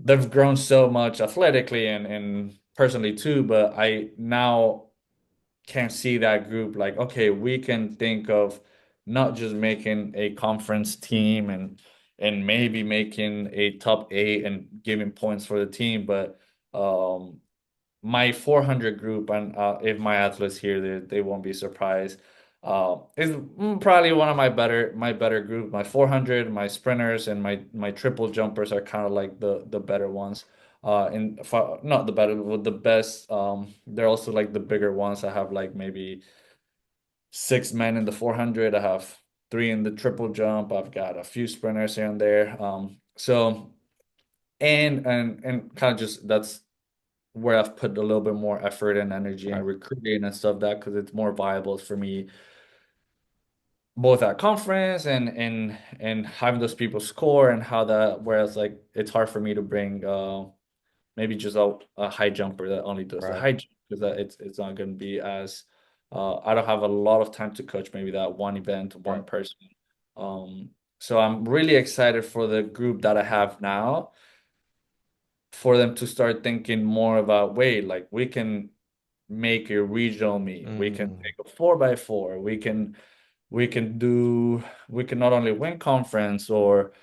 they've grown so much athletically and personally too, but I now can see that group like, okay, we can think of not just making a conference team and maybe making a top eight and giving points for the team, but my 400 group, and if my athletes here, they won't be surprised. Is probably one of my better group. My 400, my sprinters, and my triple jumpers are kind of like the better ones. And not the better, but the best. They're also like the bigger ones. I have like maybe 6 men in the 400. I have three in the triple jump. I've got a few sprinters here and there. So and kind of just that's where I've put a little bit more effort and energy and Right. recruiting and stuff that because it's more viable for me both at conference and having those people score and how that whereas like it's hard for me to bring maybe just a high jumper that only does the Right. high jump because that it's not going to be as I don't have a lot of time to coach maybe that one event Right. one person so I'm really excited for the group that I have now for them to start thinking more about wait like we can make a regional meet. We can Mm, take a 4x4. We can do we can not only win conference or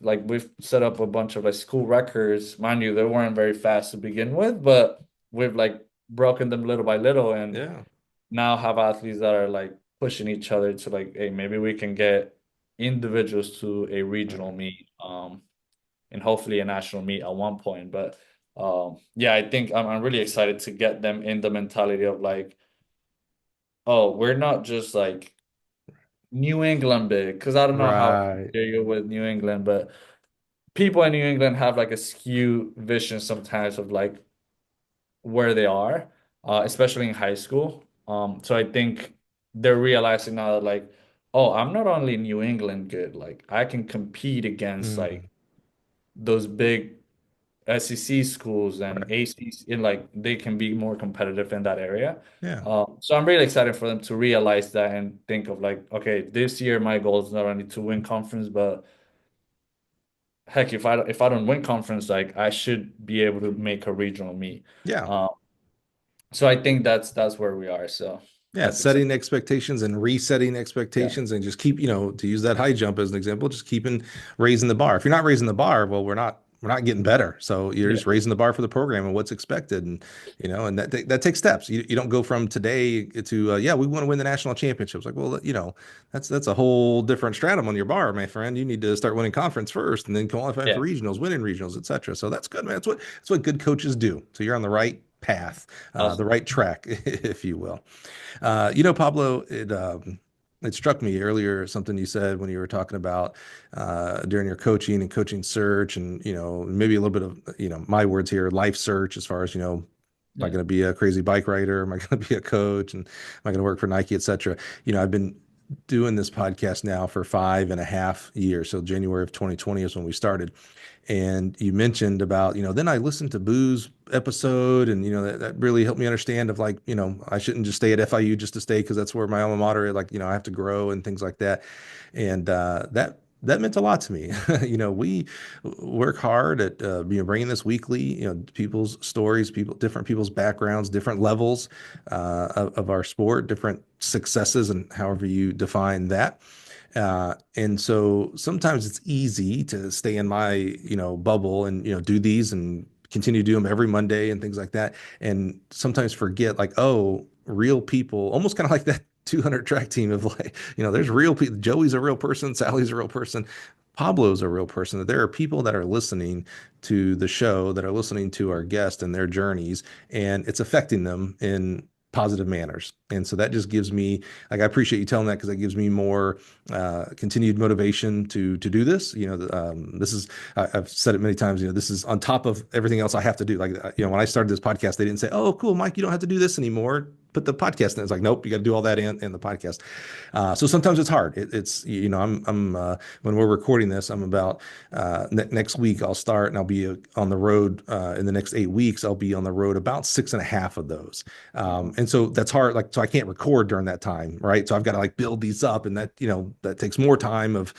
like we've set up a bunch of like school records. Mind you, they weren't very fast to begin with, but we've like broken them little by little and yeah. now have athletes that are like pushing each other to like, hey, maybe we can get individuals to a regional Right. meet. And hopefully a national meet at one point. But yeah, I think I'm really excited to get them in the mentality of like, oh, we're not just like New England big, because I don't know how Right. familiar you're with New England, but people in New England have like a skew vision sometimes of like where they are, especially in high school. So I think they're realizing now that like, oh, I'm not only New England good, like I can compete against Mm, like those big SEC schools and right. ACs in like they can be more competitive in that area. Yeah. So I'm really excited for them to realize that and think of like, okay, this year my goal is not only to win conference, but heck, if I don't win conference, like I should be able to make a regional meet. Yeah. Um, so I think that's where we are. So Yeah, that's exciting. setting expectations and resetting Yeah, expectations and just keep, to use that high jump as an example, just keeping raising the bar. If you're not raising the bar, well, we're not getting better. So you're yeah, just raising the bar for the program and what's expected. And, and that takes steps. You don't go from today to, yeah, we want to win the national championships. Like, well, that's a whole different stratum on your bar, my friend. You need to start winning conference first and then qualifying for yeah. regionals, winning regionals, etc. So that's good, man. That's what good coaches do. So you're on the right path, the Awesome. right track, if you will. Pablo, it struck me earlier something you said when you were talking about during your coaching and coaching search, and maybe a little bit of my words here, life search, as far as am I Yeah, going to be a crazy bike rider? Am I going to be a coach? And am I going to work for Nike, et cetera? I've been doing this podcast now for 5.5 years. So January of 2020 is when we started. And you mentioned about, then I listened to Boo's episode and, that really helped me understand of like, I shouldn't just stay at FIU just to stay because that's where my alma mater, like, I have to grow and things like that. And that that meant a lot to me. We work hard at bringing this weekly, people's stories, different people's backgrounds, different levels of our sport, different successes, and however you define that. And so sometimes it's easy to stay in my, bubble and, do these and continue to do them every Monday and things like that. And sometimes forget like, oh, real people, almost kind of like that 200 track team of like, there's real people. Joey's a real person. Sally's a real person. Pablo's a real person. That there are people that are listening to the show, that are listening to our guests and their journeys, and it's affecting them in positive manners. And so that just gives me, like, I appreciate you telling that, because that gives me more continued motivation to do this. This is, I've said it many times, this is on top of everything else I have to do. Like, when I started this podcast, they didn't say, oh, cool, Mike, you don't have to do this anymore. Put the podcast in. It's like, nope, you got to do all that in the podcast. So sometimes it's hard. It's, I'm when we're recording this, I'm about next week I'll start and I'll be on the road in the next 8 weeks. I'll be on the road about 6.5 of those. And so that's hard. Like, so I can't record during that time. Right. So I've got to like build these up, and that takes more time of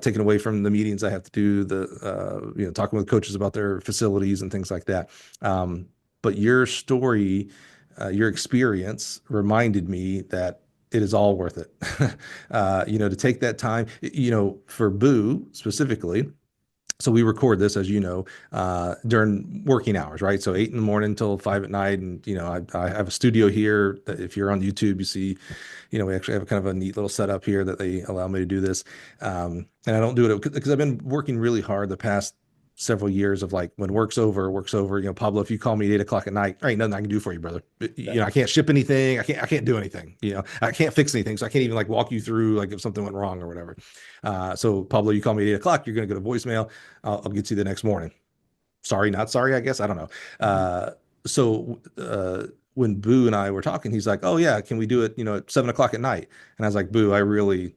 taken away from the meetings I have to do, talking with coaches about their facilities and things like that. But your story, your experience reminded me that it is all worth it. To take that time, for Boo specifically. So we record this, as you know, during working hours, right? So 8 in the morning until 5 at night. And, I have a studio here that if you're on YouTube, you see, we actually have kind of a neat little setup here that they allow me to do this. And I don't do it because I've been working really hard the past several years of like, when work's over, Pablo, if you call me at 8 o'clock at night, there ain't nothing I can do for you, brother. I can't ship anything. I can't do anything, I can't fix anything. So I can't even like walk you through, like if something went wrong or whatever. So Pablo, you call me at 8 o'clock, you're going to go to voicemail. I'll get you the next morning. Sorry, not sorry, I guess. I don't know. When Boo and I were talking, he's like, oh yeah, can we do it, at 7 o'clock at night? And I was like, Boo, I really,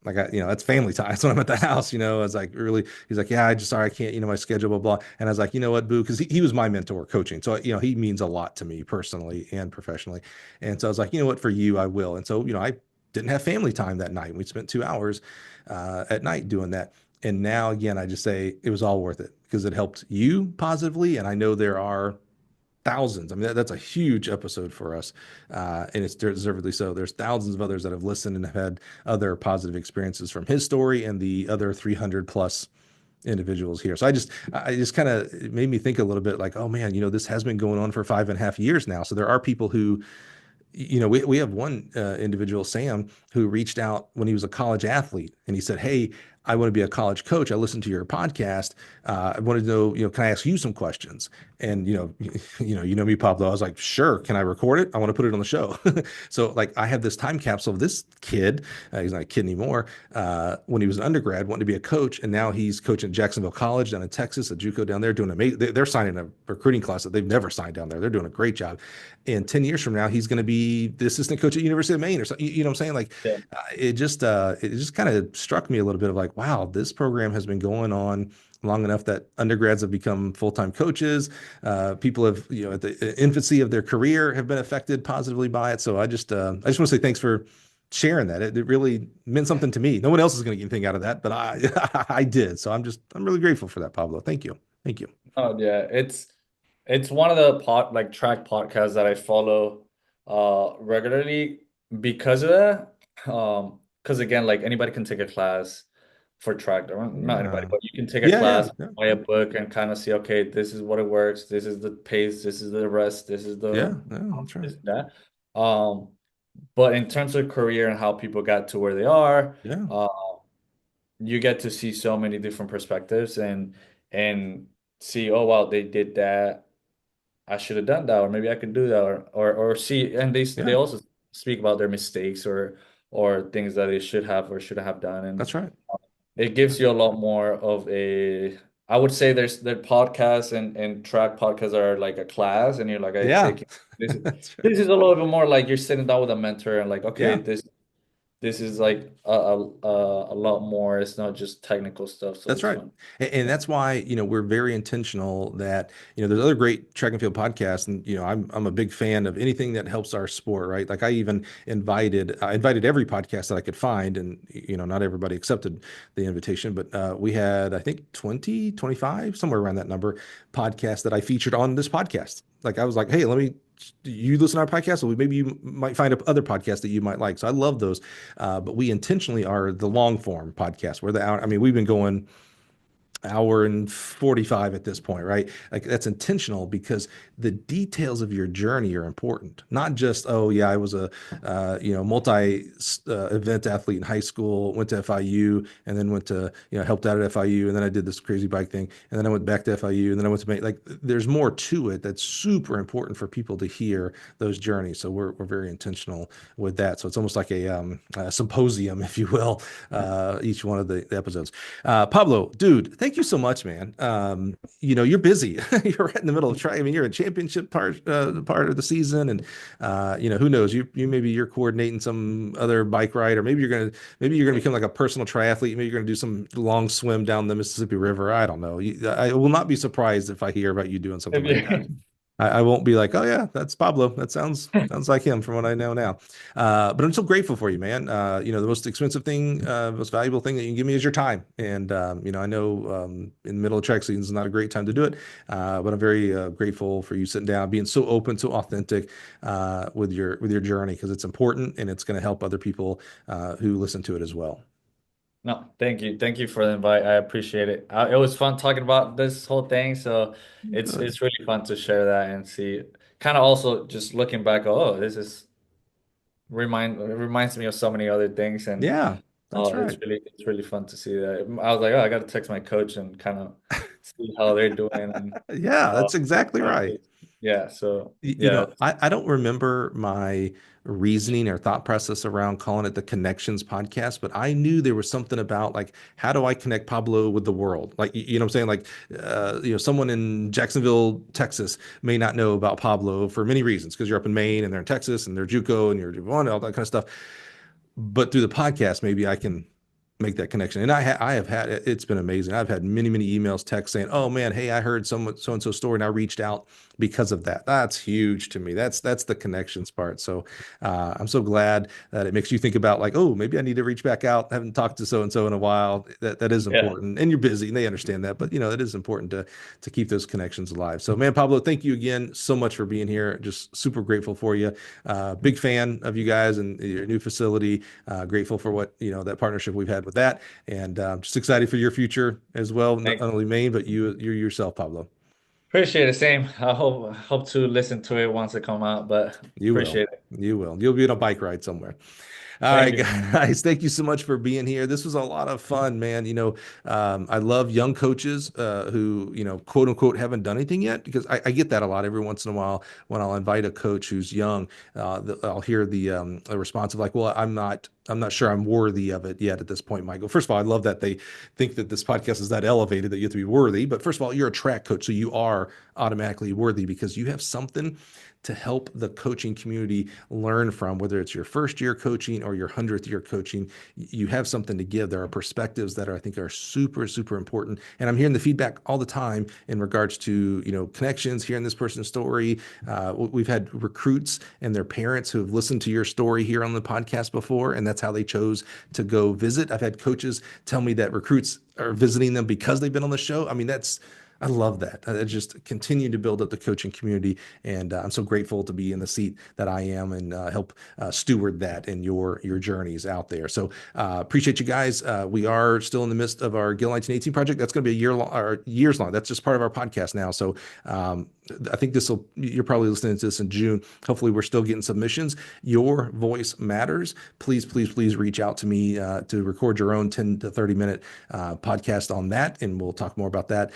like, that's family time. That's when I'm at the house, I was like, really, he's like, yeah, sorry, I can't, my schedule, blah, blah. And I was like, you know what, Boo, because he was my mentor coaching. So, he means a lot to me personally and professionally. And so I was like, you know what, for you, I will. And so, I didn't have family time that night. We spent 2 hours at night doing that. And now, again, I just say it was all worth it because it helped you positively. And I know there are thousands. I mean, that's a huge episode for us, and it's deservedly so. There's thousands of others that have listened and have had other positive experiences from his story and the other 300 plus individuals here. So I just kind of, it made me think a little bit like, oh man, this has been going on for 5.5 years now. So there are people who, we have one individual, Sam, who reached out when he was a college athlete, and he said, hey, I want to be a college coach. I listened to your podcast. I wanted to know, can I ask you some questions? And, me, Pablo, I was like, sure. Can I record it? I want to put it on the show. So like, I have this time capsule of this kid. He's not a kid anymore. When he was an undergrad, wanting to be a coach. And now he's coaching at Jacksonville College down in Texas, at JUCO down there, doing amazing. They're signing a recruiting class that they've never signed down there. They're doing a great job. And 10 years from now, he's going to be the assistant coach at University of Maine or something. You know what I'm saying? Like, Yeah. it just kind of struck me a little bit of like, wow, this program has been going on long enough that undergrads have become full-time coaches. People have, at the infancy of their career, have been affected positively by it. So I just want to say thanks for sharing that. It really meant something to me. No one else is going to get anything out of that, but I did. So I'm really grateful for that, Pablo. Thank you. Thank you. Oh yeah, it's one of the track podcasts that I follow regularly because of that. Because again, like anybody can take a class for track, or not anybody, Yeah. but you can take a Yeah. Yeah. class, Yeah. buy a book, and kind of see, okay, this is what it works, this is the pace, this is the rest, this is Yeah. the Yeah. That's right. this and that. Um, but in terms of career and how people got to where they are, Yeah. uh, you get to see so many different perspectives and see, oh wow, they did that. I should have done that, or maybe I could do that, or see, and they Yeah. also speak about their mistakes or things that they should have or shouldn't have done, and That's right. it gives you a lot more of a. I would say their podcasts and track podcasts are like a class, and you're like, I Yeah. take this. That's right. This is a little bit more like you're sitting down with a mentor and like, okay, Yeah. this. this is like a lot more. It's not just technical stuff, so That's it's right. fun. And Yeah. that's why, we're very intentional that, there's other great track and field podcasts. And, I'm a big fan of anything that helps our sport, right? Like I even I invited every podcast that I could find. And, not everybody accepted the invitation, but we had, I think 20, 25, somewhere around that number, podcasts that I featured on this podcast. Like I was like, hey, you listen to our podcast, well, maybe you might find other podcasts that you might like. So I love those. But we intentionally are the long form podcast. We're the hour. I mean, we've been going hour and 45 at this point, right? Like that's intentional because the details of your journey are important. Not just, oh yeah, I was a multi event athlete in high school, went to FIU, and then went to helped out at FIU, and then I did this crazy bike thing, and then I went back to FIU, and then I went to Maine. Like there's more to it that's super important for people to hear those journeys. So we're very intentional with that. So it's almost like a symposium, if you will, each one of the episodes. Pablo, dude, thank you so much, man. You're busy. You're right in the middle of trying. I mean, you're a championship part of the season, and who knows? You maybe you're coordinating some other bike ride, or maybe you're gonna become like a personal triathlete. Maybe you're gonna do some long swim down the Mississippi River. I don't know. I will not be surprised if I hear about you doing something If like that. you- I won't be like, oh yeah, that's Pablo. That sounds like him from what I know now. But I'm so grateful for you, man. The most expensive thing, most valuable thing that you can give me is your time. And I know in the middle of track season is not a great time to do it, but I'm very grateful for you sitting down, being so open, so authentic with your journey because it's important and it's going to help other people who listen to it as well. No, thank you for the invite. I appreciate it. It was fun talking about this whole thing, so Good. it's really fun to share that and see. Kind of also just looking back, oh, this is it reminds me of so many other things, and Yeah, that's it's right. really fun to see that. I was like, oh, I got to text my coach and kind of see how they're doing, and Yeah, uh, that's exactly right. yeah, so You yeah, know, I don't remember my reasoning or thought process around calling it the Connections podcast, but I knew there was something about like, how do I connect Pablo with the world? Like, you know what I'm saying? Like, someone in Jacksonville, Texas may not know about Pablo for many reasons because you're up in Maine and they're in Texas and they're JUCO and you're one, all that kind of stuff. But through the podcast, maybe I can make that connection. And I have had it's been amazing. I've had many emails, texts saying, "Oh man, hey, I heard someone so and so story, and I reached out because of that." That's huge to me. That's the connections part. So I'm so glad that it makes you think about like, oh, maybe I need to reach back out. I haven't talked to so and so in a while. That is yeah. important. And you're busy, and they understand that. But it is important to keep those connections alive. So man, Pablo, thank you again so much for being here. Just super grateful for you. Big fan of you guys and your new facility. Grateful for what that partnership we've had with that, and just excited for your future as well. Not Thank only Maine, but you yourself, Pablo. Appreciate it. Same. I hope to listen to it once it come out, but You will. appreciate it. You will. You'll be on a bike ride somewhere. All Thank right, you. guys. Thank you so much for being here. This was a lot of fun, man. I love young coaches who, quote unquote, haven't done anything yet because I get that a lot every once in a while when I'll invite a coach who's young. I'll hear the response of like, well, I'm not sure I'm worthy of it yet at this point, Michael. First of all, I love that they think that this podcast is that elevated that you have to be worthy. But first of all, you're a track coach, so you are automatically worthy because you have something to help the coaching community learn from, whether it's your first year coaching or your 100th year coaching. You have something to give. There are perspectives that I think are super, super important. And I'm hearing the feedback all the time in regards to, connections, hearing this person's story. We've had recruits and their parents who have listened to your story here on the podcast before, and that's how they chose to go visit. I've had coaches tell me that recruits are visiting them because they've been on the show. I mean, I love that. I just continue to build up the coaching community, and I'm so grateful to be in the seat that I am and help steward that in your journeys out there. So appreciate you guys. We are still in the midst of our Gill 1918 project. That's going to be a year long or years long. That's just part of our podcast now. So I think you're probably listening to this in June. Hopefully we're still getting submissions. Your voice matters. Please, please, please reach out to me to record your own 10 to 30 minute podcast on that. And we'll talk more about that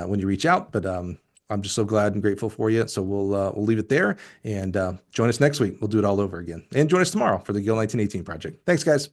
when you reach out. But I'm just so glad and grateful for you. So we'll leave it there and join us next week. We'll do it all over again and join us tomorrow for the Gill 1918 project. Thanks guys.